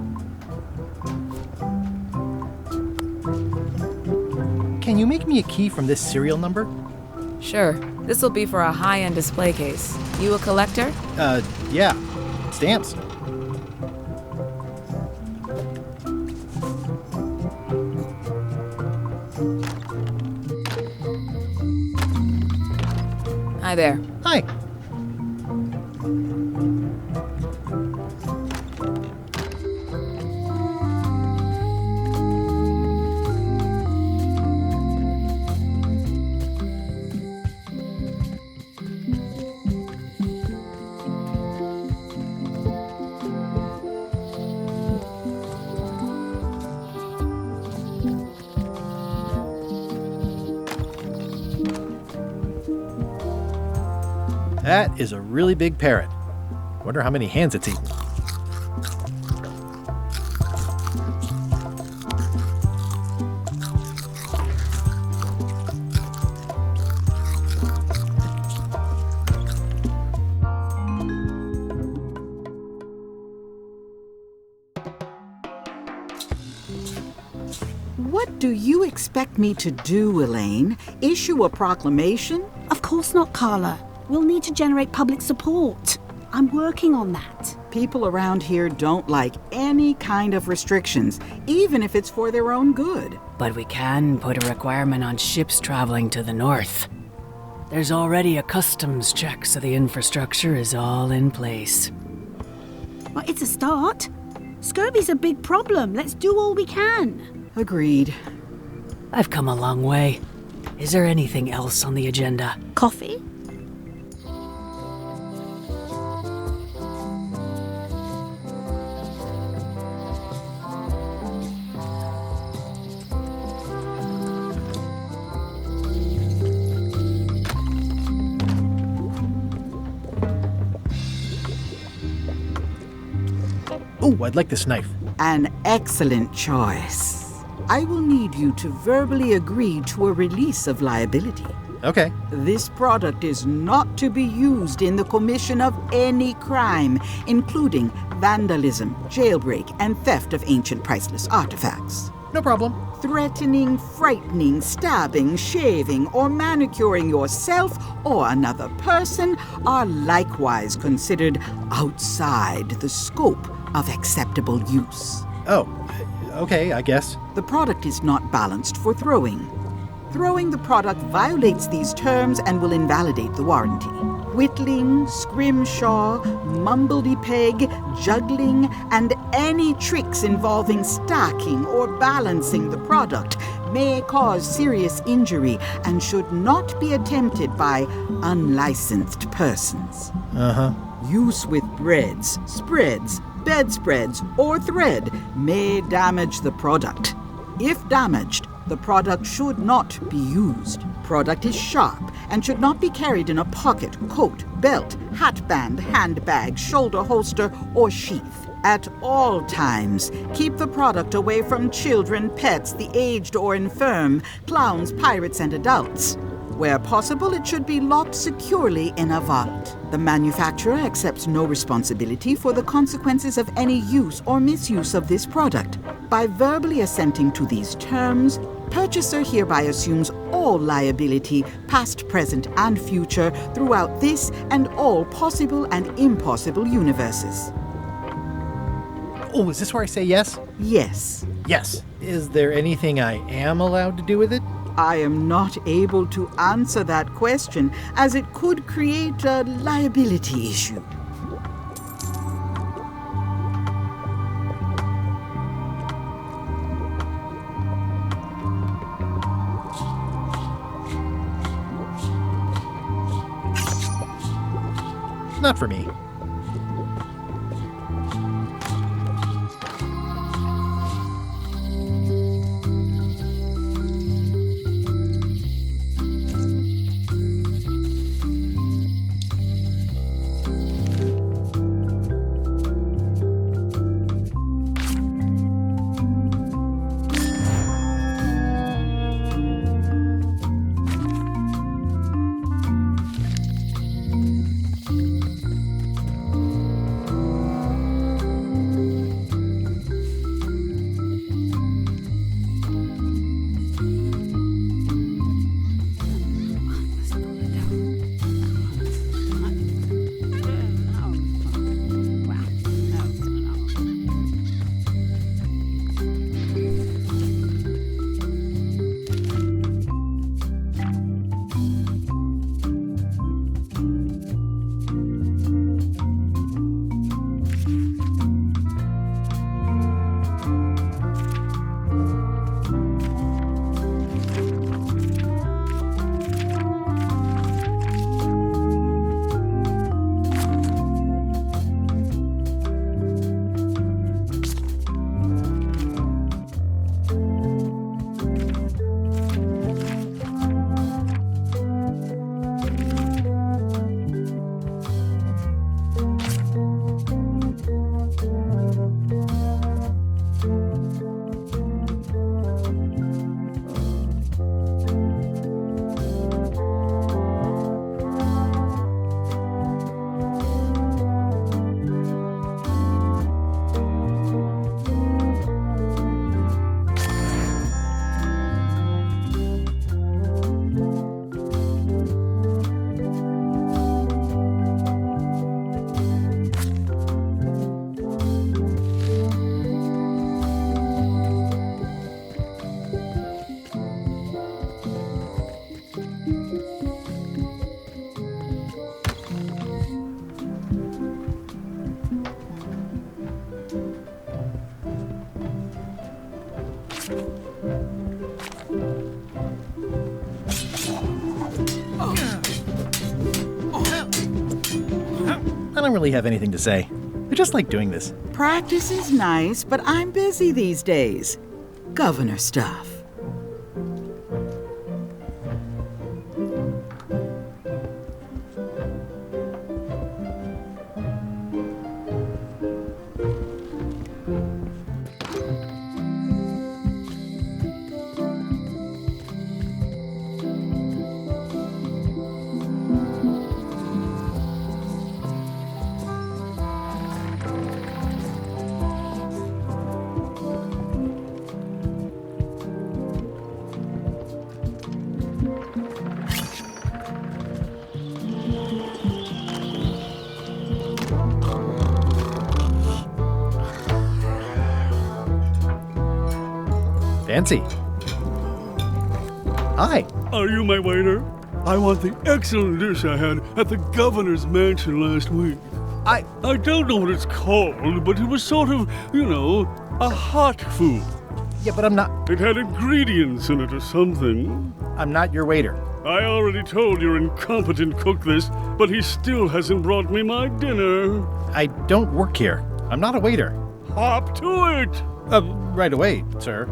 Can you make me a key from this serial number? Sure. This will be for a high-end display case. You a collector? Yeah. Stamps. Hi there. Hi. That is a really big parrot. Wonder how many hands it's eaten. What do you expect me to do, Elaine? Issue a proclamation? Of course not, Carla. We'll need to generate public support. I'm working on that. People around here don't like any kind of restrictions, even if it's for their own good. But we can put a requirement on ships traveling to the north. There's already a customs check, so the infrastructure is all in place. Well, it's a start. Scurvy's a big problem. Let's do all we can. Agreed. I've come a long way. Is there anything else on the agenda? Coffee? Ooh, I'd like this knife. An excellent choice. I will need you to verbally agree to a release of liability. Okay. This product is not to be used in the commission of any crime, including vandalism, jailbreak, and theft of ancient priceless artifacts. No problem. Threatening, frightening, stabbing, shaving, or manicuring yourself or another person are likewise considered outside the scope of acceptable use. Oh, okay, I guess. The product is not balanced for throwing. Throwing the product violates these terms and will invalidate the warranty. Whittling, scrimshaw, mumbledy-peg, juggling, and any tricks involving stacking or balancing the product may cause serious injury and should not be attempted by unlicensed persons. Uh-huh. Use with breads, spreads, bedspreads, or thread may damage the product. If damaged, the product should not be used. Product is sharp and should not be carried in a pocket, coat, belt, hatband, handbag, shoulder holster, or sheath. At all times, keep the product away from children, pets, the aged or infirm, clowns, pirates, and adults. Where possible, it should be locked securely in a vault. The manufacturer accepts no responsibility for the consequences of any use or misuse of this product. By verbally assenting to these terms, purchaser hereby assumes all liability, past, present, and future, throughout this and all possible and impossible universes. Oh, is this where I say yes? Yes. Yes. Is there anything I am allowed to do with it? I am not able to answer that question, as it could create a liability issue. Not for me. really have anything to say. I just like doing this. Practice is nice, but I'm busy these days. Governor stuff. Fancy. Hi. Are you my waiter? I want the excellent dish I had at the governor's mansion last week. I don't know what it's called, but it was sort of, a hot food. Yeah, but I'm not... It had ingredients in it or something. I'm not your waiter. I already told your incompetent cook this, but he still hasn't brought me my dinner. I don't work here. I'm not a waiter. Hop to it! Right away, sir.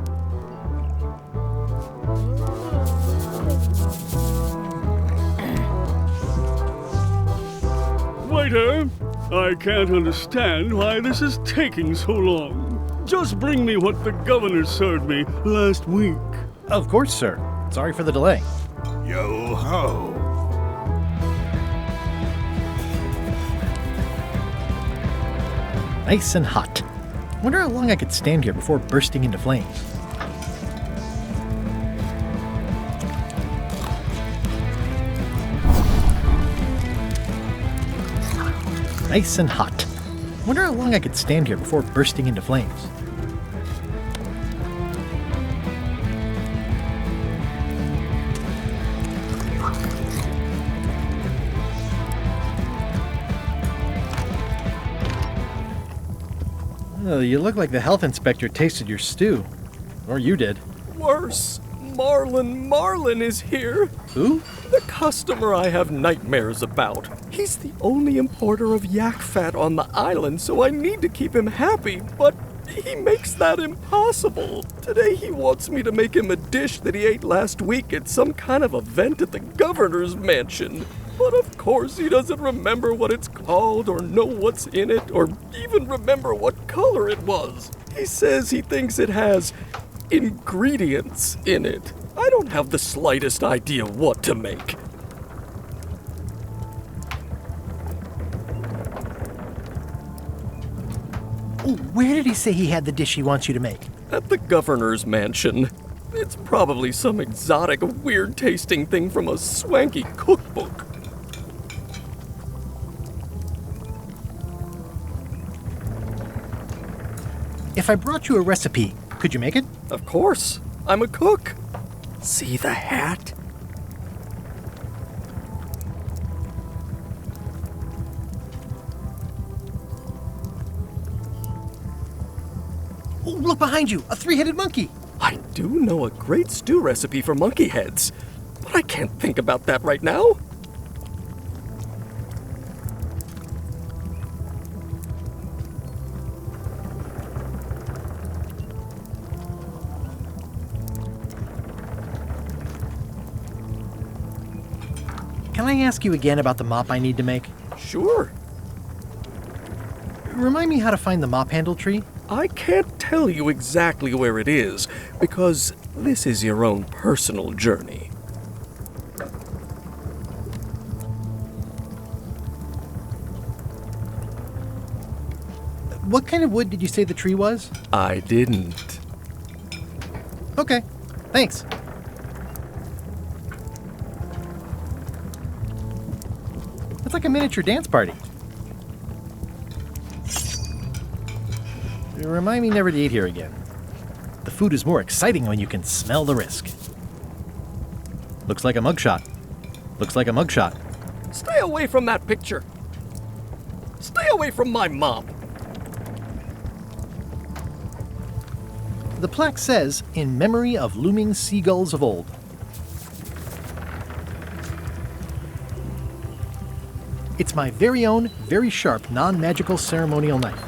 Waiter, I can't understand why this is taking so long. Just bring me what the governor served me last week. Of course, sir. Sorry for the delay. Yo-ho. Nice and hot. Wonder how long I could stand here before bursting into flames. Nice and hot. Wonder how long I could stand here before bursting into flames. Oh, you look like the health inspector tasted your stew. Or you did. Worse. Marlin is here. Who? The customer I have nightmares about. He's the only importer of yak fat on the island, so I need to keep him happy, but he makes that impossible. Today he wants me to make him a dish that he ate last week at some kind of event at the governor's mansion. But of course he doesn't remember what it's called or know what's in it or even remember what color it was. He says he thinks it has ingredients in it. I don't have the slightest idea what to make. Oh, where did he say he had the dish he wants you to make? At the governor's mansion. It's probably some exotic, weird-tasting thing from a swanky cookbook. If I brought you a recipe, could you make it? Of course. I'm a cook. See the hat? Oh, look behind you! A three-headed monkey! I do know a great stew recipe for monkey heads, but I can't think about that right now. Can I ask you again about the mop I need to make? Sure. Remind me how to find the mop handle tree? I can't tell you exactly where it is, because this is your own personal journey. What kind of wood did you say the tree was? I didn't. Okay, thanks. It's like a miniature dance party. Remind me never to eat here again. The food is more exciting when you can smell the risk. Looks like a mugshot. Looks like a mugshot. Stay away from that picture. Stay away from my mom. The plaque says, "In memory of looming seagulls of old." It's my very own, very sharp, non-magical ceremonial knife.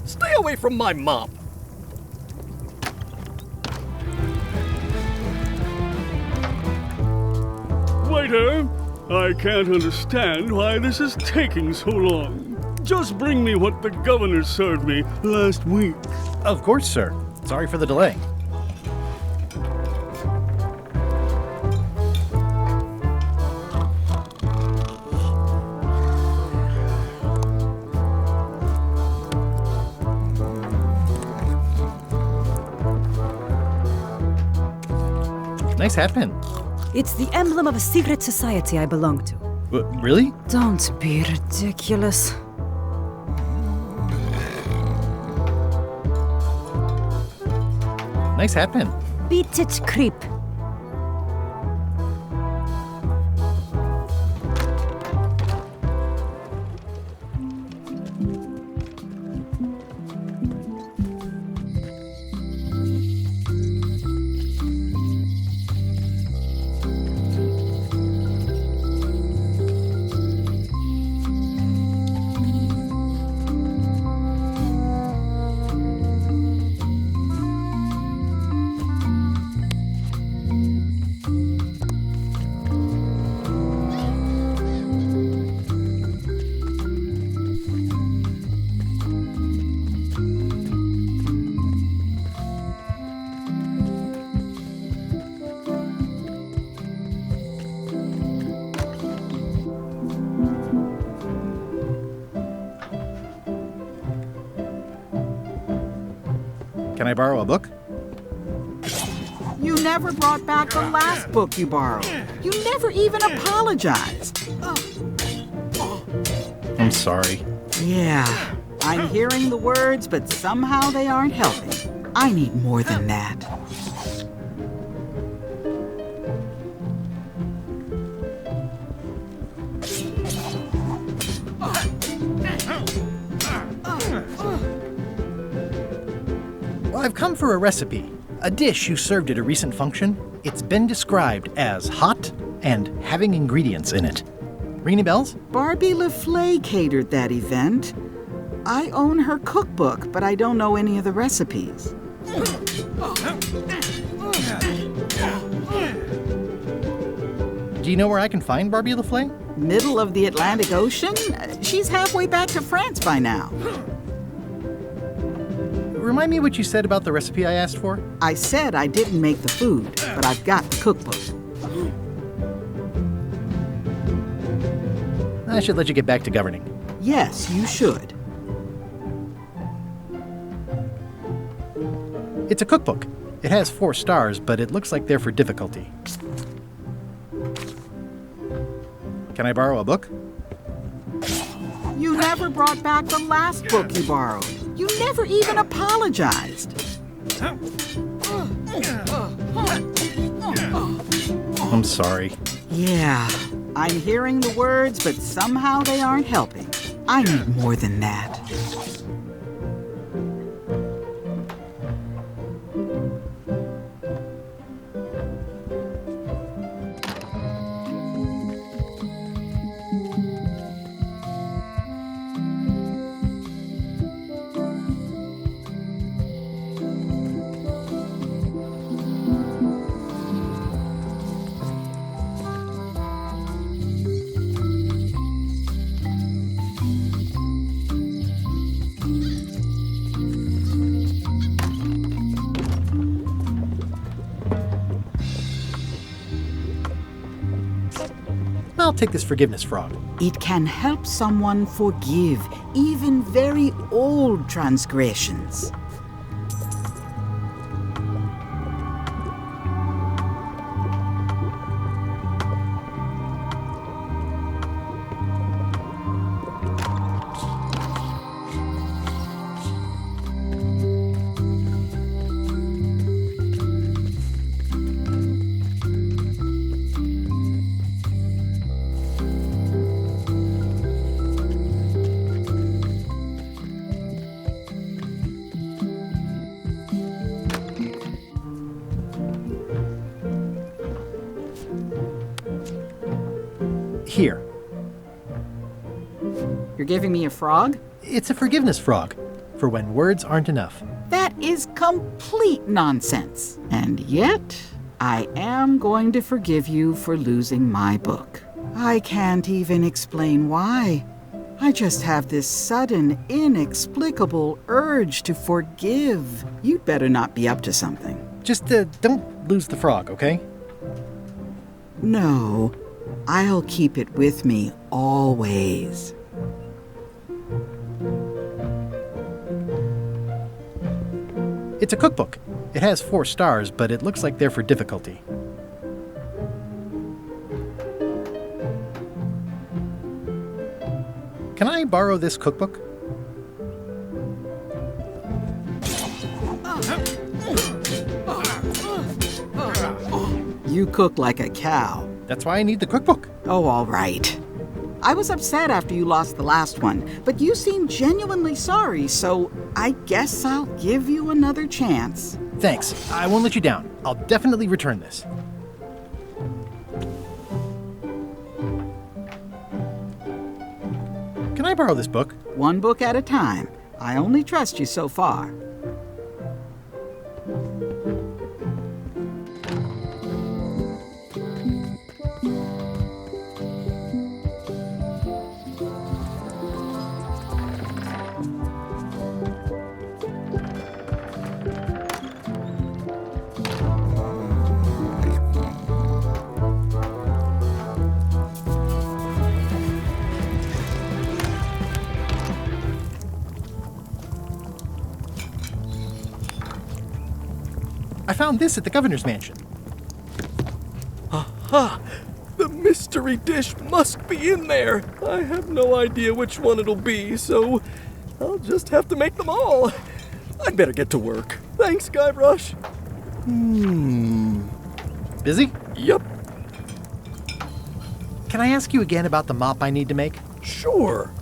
Stay away from my mop. Waiter, I can't understand why this is taking so long. Just bring me what the governor served me last week. Of course, sir. Sorry for the delay. Nice hat pin. It's the emblem of a secret society I belong to. Really? Don't be ridiculous. Nice hat pin. Beat it, creep. Can I borrow a book? You never brought back the last book you borrowed. You never even apologized. I'm sorry. Yeah, I'm hearing the words, but somehow they aren't helping. I need more than that. I've come for a recipe. A dish you served at a recent function. It's been described as hot and having ingredients in it. Ring any bells? Barbie LaFleur catered that event. I own her cookbook, but I don't know any of the recipes. Do you know where I can find Barbie LaFleur? Middle of the Atlantic Ocean? She's halfway back to France by now. Remind me what you said about the recipe I asked for? I said I didn't make the food, but I've got the cookbook. I should let you get back to governing. Yes, you should. It's a cookbook. It has 4 stars, but it looks like they're for difficulty. Can I borrow a book? You never brought back the last book you borrowed. You never even apologized. I'm sorry. Yeah, I'm hearing the words, but somehow they aren't helping. I need more than that. I'll take this forgiveness frog. It can help someone forgive even very old transgressions. Here. You're giving me a frog? It's a forgiveness frog, for when words aren't enough. That is complete nonsense. And yet, I am going to forgive you for losing my book. I can't even explain why. I just have this sudden, inexplicable urge to forgive. You'd better not be up to something. Just don't lose the frog, okay? No, I'll keep it with me always. It's a cookbook. It has 4 stars, but it looks like they're for difficulty. Can I borrow this cookbook? You cook like a cow. That's why I need the cookbook. Oh, all right. I was upset after you lost the last one, but you seemed genuinely sorry, so I guess I'll give you another chance. Thanks. I won't let you down. I'll definitely return this. Can I borrow this book? One book at a time. I only trust you so far. I found this at the governor's mansion. Aha! The mystery dish must be in there. I have no idea which one it'll be, so I'll just have to make them all. I'd better get to work. Thanks, Guybrush. Busy? Yep. Can I ask you again about the mop I need to make? Sure.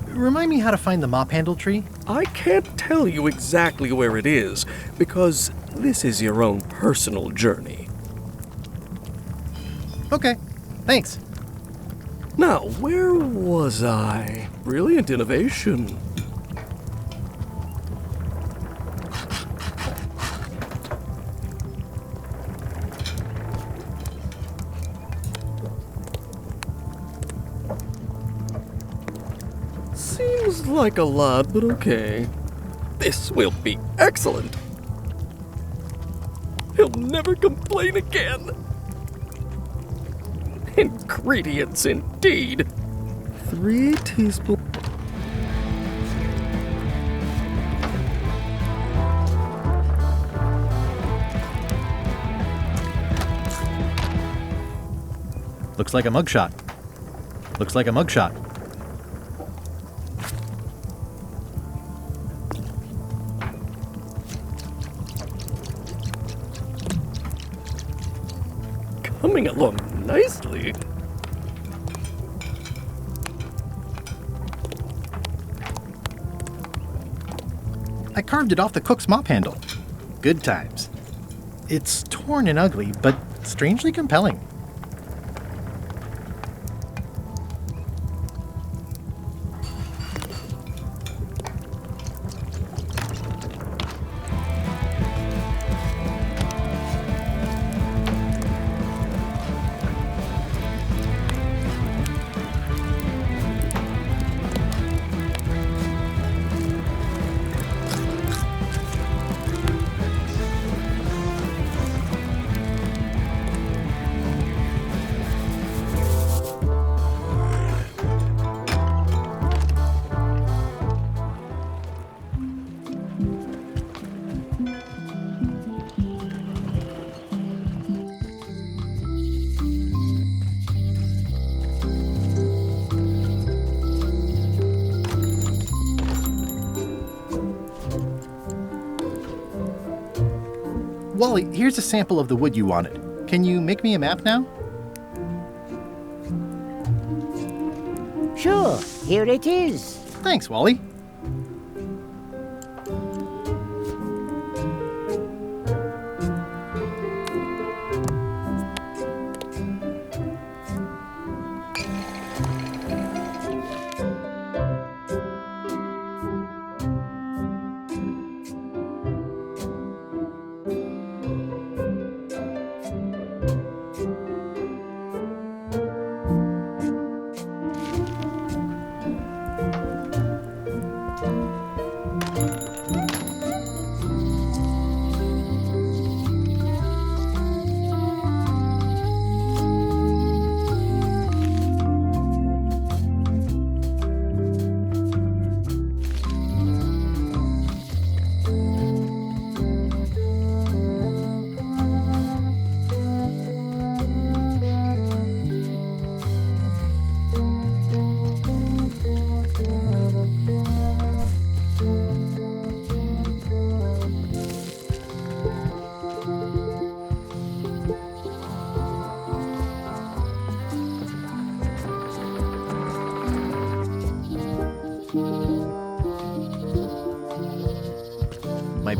Remind me how to find the mop handle tree? I can't tell you exactly where it is, because this is your own personal journey. Okay, thanks. Now, where was I? Brilliant innovation. Seems like a lot, but okay. This will be excellent. He'll never complain again. Ingredients indeed. 3 teaspoons. Looks like a mugshot. Looks like a mugshot. Coming along nicely. I carved it off the cook's mop handle. Good times. It's torn and ugly, but strangely compelling. Wally, here's a sample of the wood you wanted. Can you make me a map now? Sure, here it is. Thanks, Wally.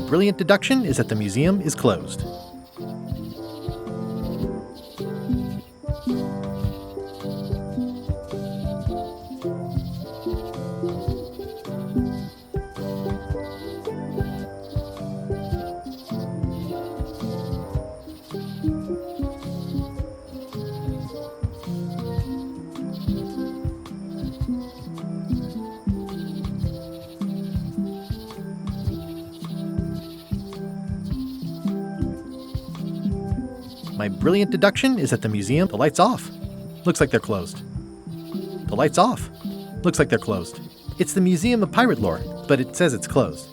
brilliant deduction is that the museum is closed. My brilliant deduction is that the museum, the light's off. Looks like they're closed. The light's off. Looks like they're closed. It's the Museum of Pirate Lore, but it says it's closed.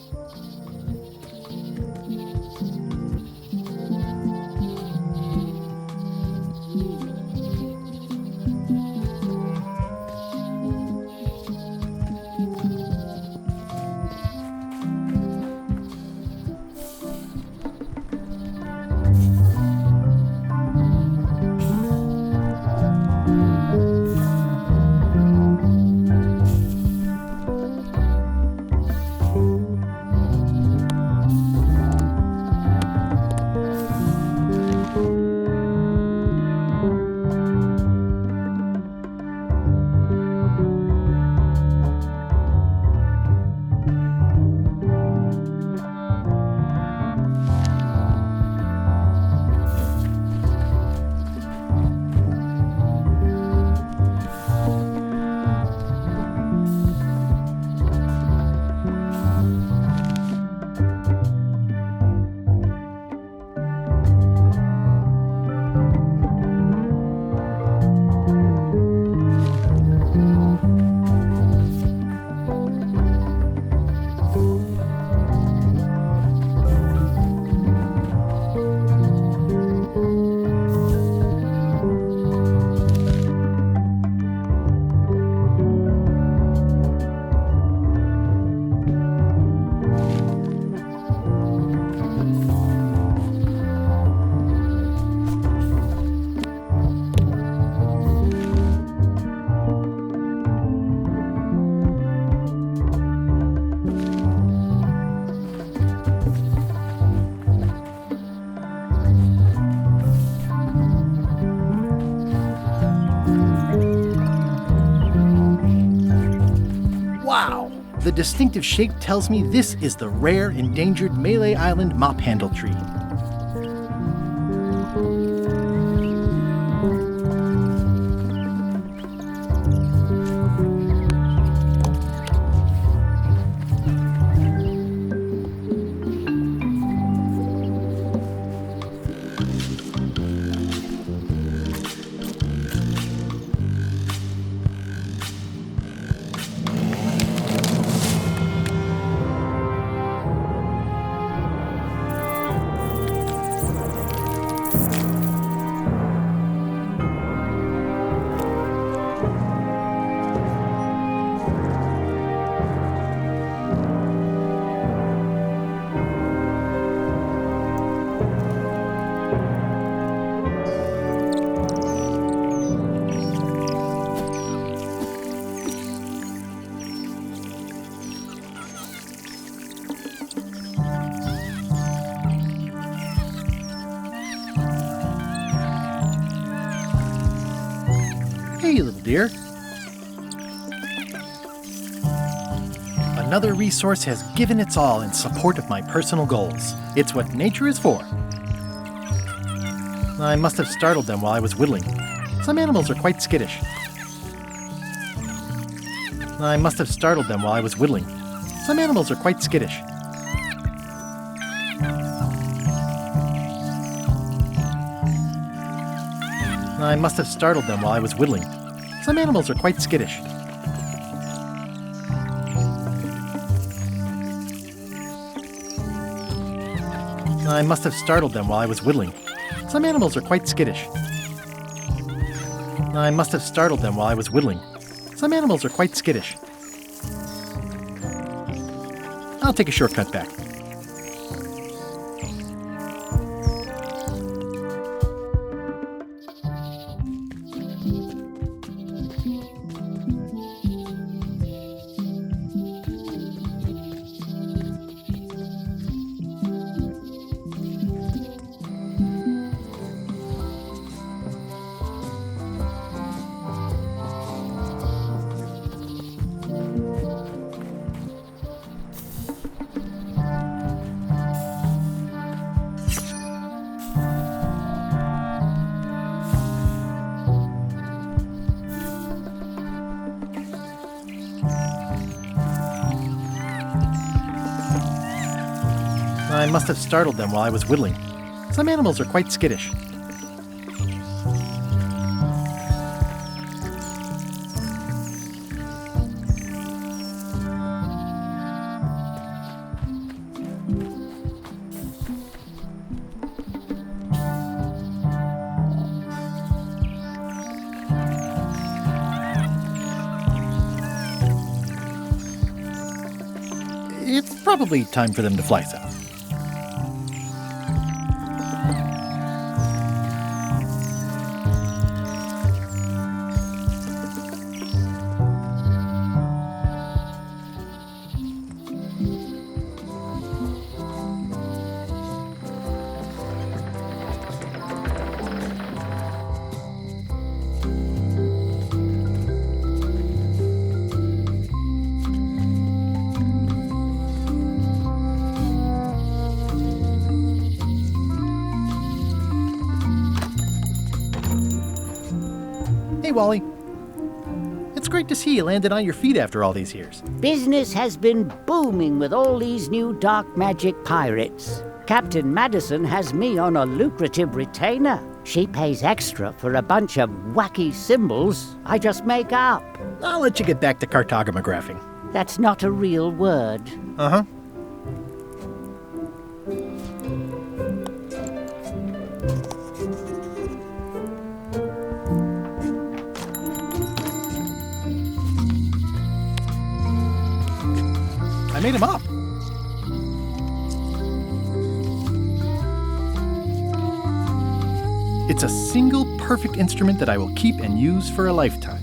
The distinctive shape tells me this is the rare, endangered Malay Island mop handle tree. Hey, little dear. Another resource has given its all in support of my personal goals. It's what nature is for. I must have startled them while I was whittling. Some animals are quite skittish. I must have startled them while I was whittling. Some animals are quite skittish. I must have startled them while I was whittling. Some animals are quite skittish. I must have startled them while I was whittling. Some animals are quite skittish. I must have startled them while I was whittling. Some animals are quite skittish. I'll take a shortcut back. must have startled them while I was whittling. Some animals are quite skittish. It's probably time for them to fly south. Hey, Wally. It's great to see you landed on your feet after all these years. Business has been booming with all these new dark magic pirates. Captain Madison has me on a lucrative retainer. She pays extra for a bunch of wacky symbols I just make up. I'll let you get back to cartographing. That's not a real word. Uh-huh. I made him up. It's a single perfect instrument that I will keep and use for a lifetime.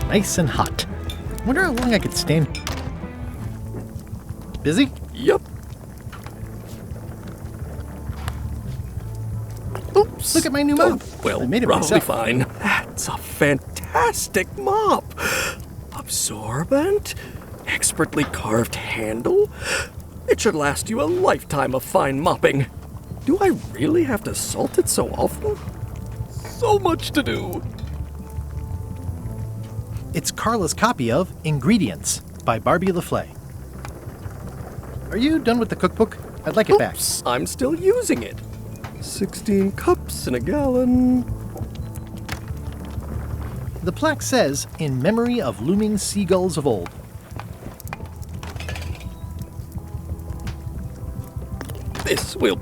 Nice and hot. Wonder how long I could stand. Busy? Yep. Oops. Look at my new mop. Well, I made it probably myself. fine. That's a fantastic mop. Absorbent, expertly carved handle. It should last you a lifetime of fine mopping. Do I really have to salt it so often? So much to do. It's Carla's copy of Ingredients by Barbie LaFlay. Are you done with the cookbook? I'd like it back. I'm still using it. 16 cups in a gallon. The plaque says, in memory of looming seagulls of old. This will...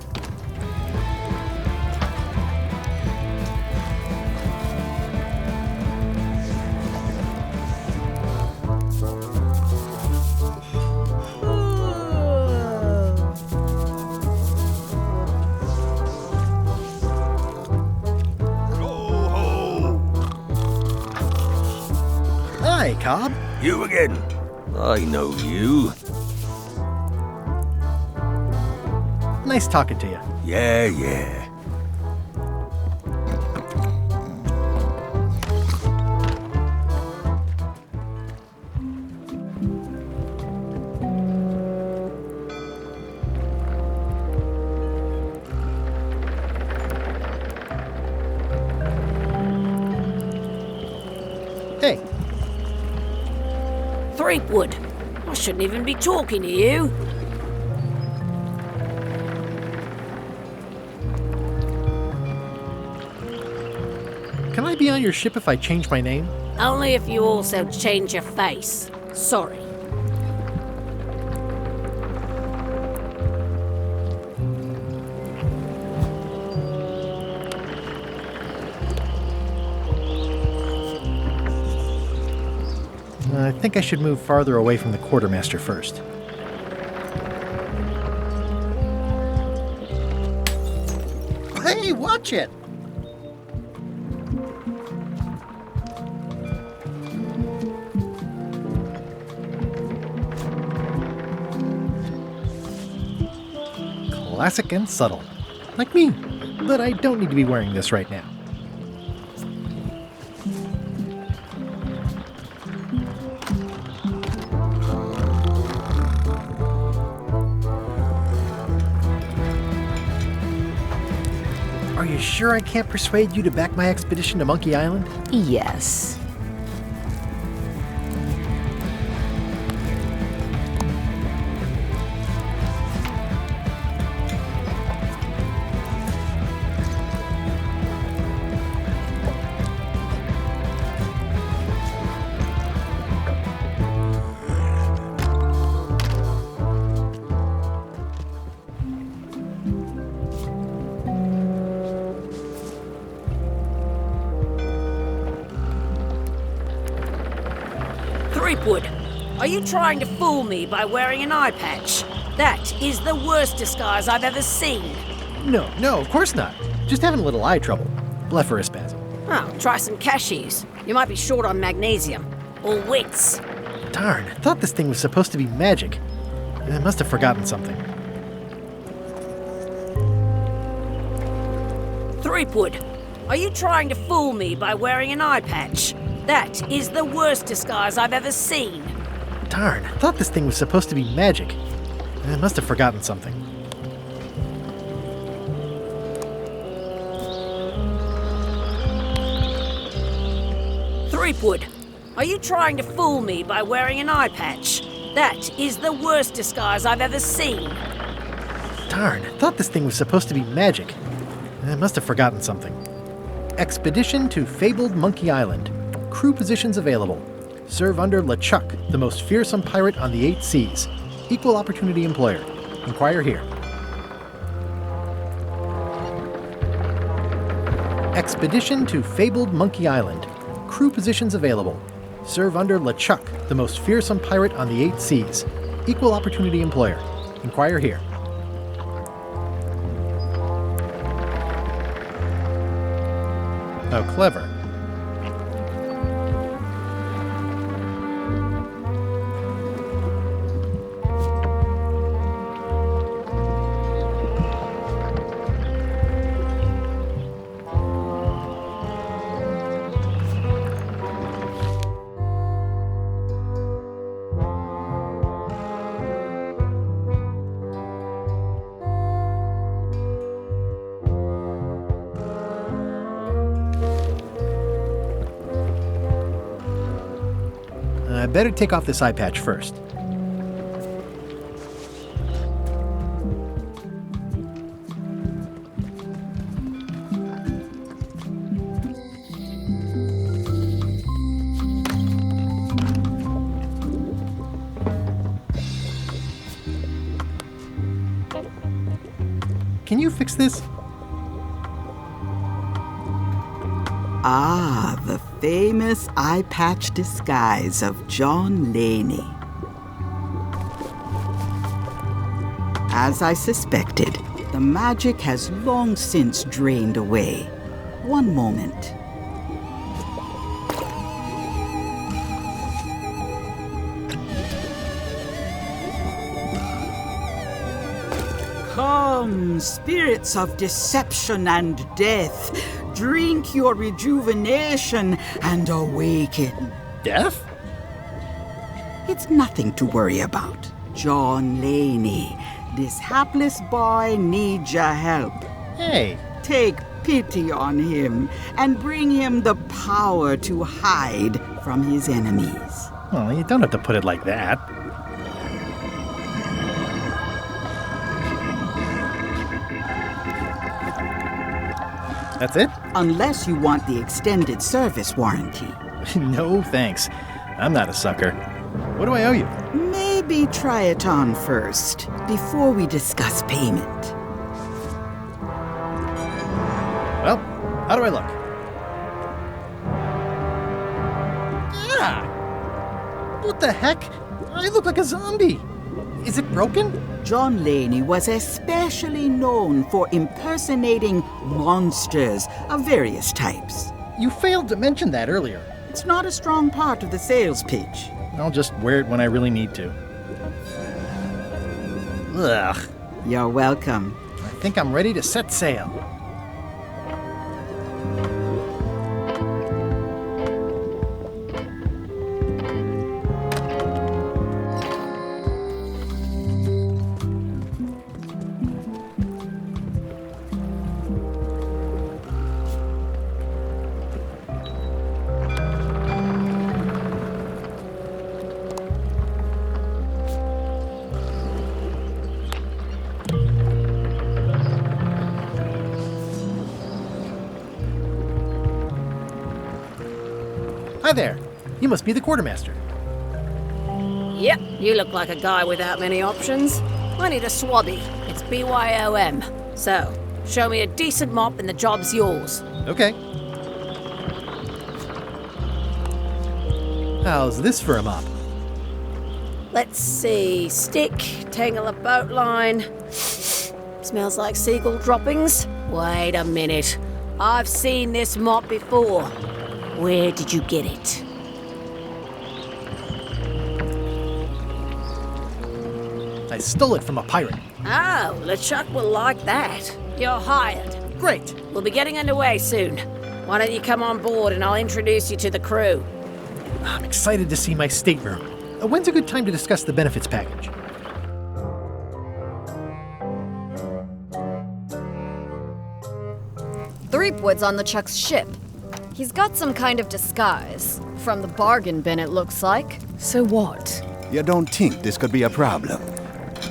Hi, Cobb. You again. I know you. Nice talking to you. Yeah. Hey. Threepwood, I shouldn't even be talking to you. Can I be on your ship if I change my name? Only if you also change your face. Sorry. I think I should move farther away from the quartermaster first. Hey, watch it! Classic and subtle. Like me. But I don't need to be wearing this right now. sure I can't persuade you to back my expedition to Monkey Island? Yes. Threepwood, are you trying to fool me by wearing an eye patch? That is the worst disguise I've ever seen. No, of course not. Just having a little eye trouble. Blepharospasm. Oh, try some cashews. You might be short on magnesium. Or wits. Darn, I thought this thing was supposed to be magic. I must have forgotten something. Threepwood, are you trying to fool me by wearing an eye patch? That is the worst disguise I've ever seen. Darn, I thought this thing was supposed to be magic. I must have forgotten something. Threepwood, are you trying to fool me by wearing an eye patch? That is the worst disguise I've ever seen. Darn, I thought this thing was supposed to be magic. I must have forgotten something. Expedition to fabled Monkey Island. Crew positions available. Serve under LeChuck, the most fearsome pirate on the 8 seas. Equal opportunity employer. Inquire here. Expedition to fabled Monkey Island. Crew positions available. Serve under LeChuck, the most fearsome pirate on the 8 seas. Equal opportunity employer. Inquire here. Oh, clever. I better take off this eye patch first. Can you fix this? Ah, the famous eye patch disguise of John Laney. As I suspected, the magic has long since drained away. One moment. Come, spirits of deception and death, drink your rejuvenation and awaken. Death? It's nothing to worry about. John Laney, this hapless boy needs your help. Hey. Take pity on him and bring him the power to hide from his enemies. Well, you don't have to put it like that. That's it? Unless you want the extended service warranty. No, thanks. I'm not a sucker. What do I owe you? Maybe try it on first, before we discuss payment. Well, how do I look? Ah! What the heck? I look like a zombie. Is it broken? John Laney was especially known for impersonating monsters of various types. You failed to mention that earlier. It's not a strong part of the sales pitch. I'll just wear it when I really need to. Ugh. You're welcome. I think I'm ready to set sail. Hi there. You must be the quartermaster. Yep, you look like a guy without many options. I need a swaddy. It's BYOM. So, show me a decent mop and the job's yours. Okay. How's this for a mop? Let's see. Stick, tangle a boat line. Smells like seagull droppings. Wait a minute. I've seen this mop before. Where did you get it? I stole it from a pirate. Oh, LeChuck will like that. You're hired. Great. We'll be getting underway soon. Why don't you come on board and I'll introduce you to the crew? I'm excited to see my stateroom. When's a good time to discuss the benefits package? Threepwood's on LeChuck's ship. He's got some kind of disguise. From the bargain bin, it looks like. So what? You don't think this could be a problem?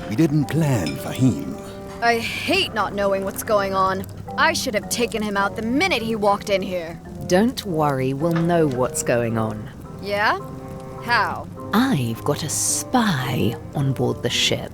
We didn't plan for him. I hate not knowing what's going on. I should have taken him out the minute he walked in here. Don't worry, we'll know what's going on. Yeah? How? I've got a spy on board the ship.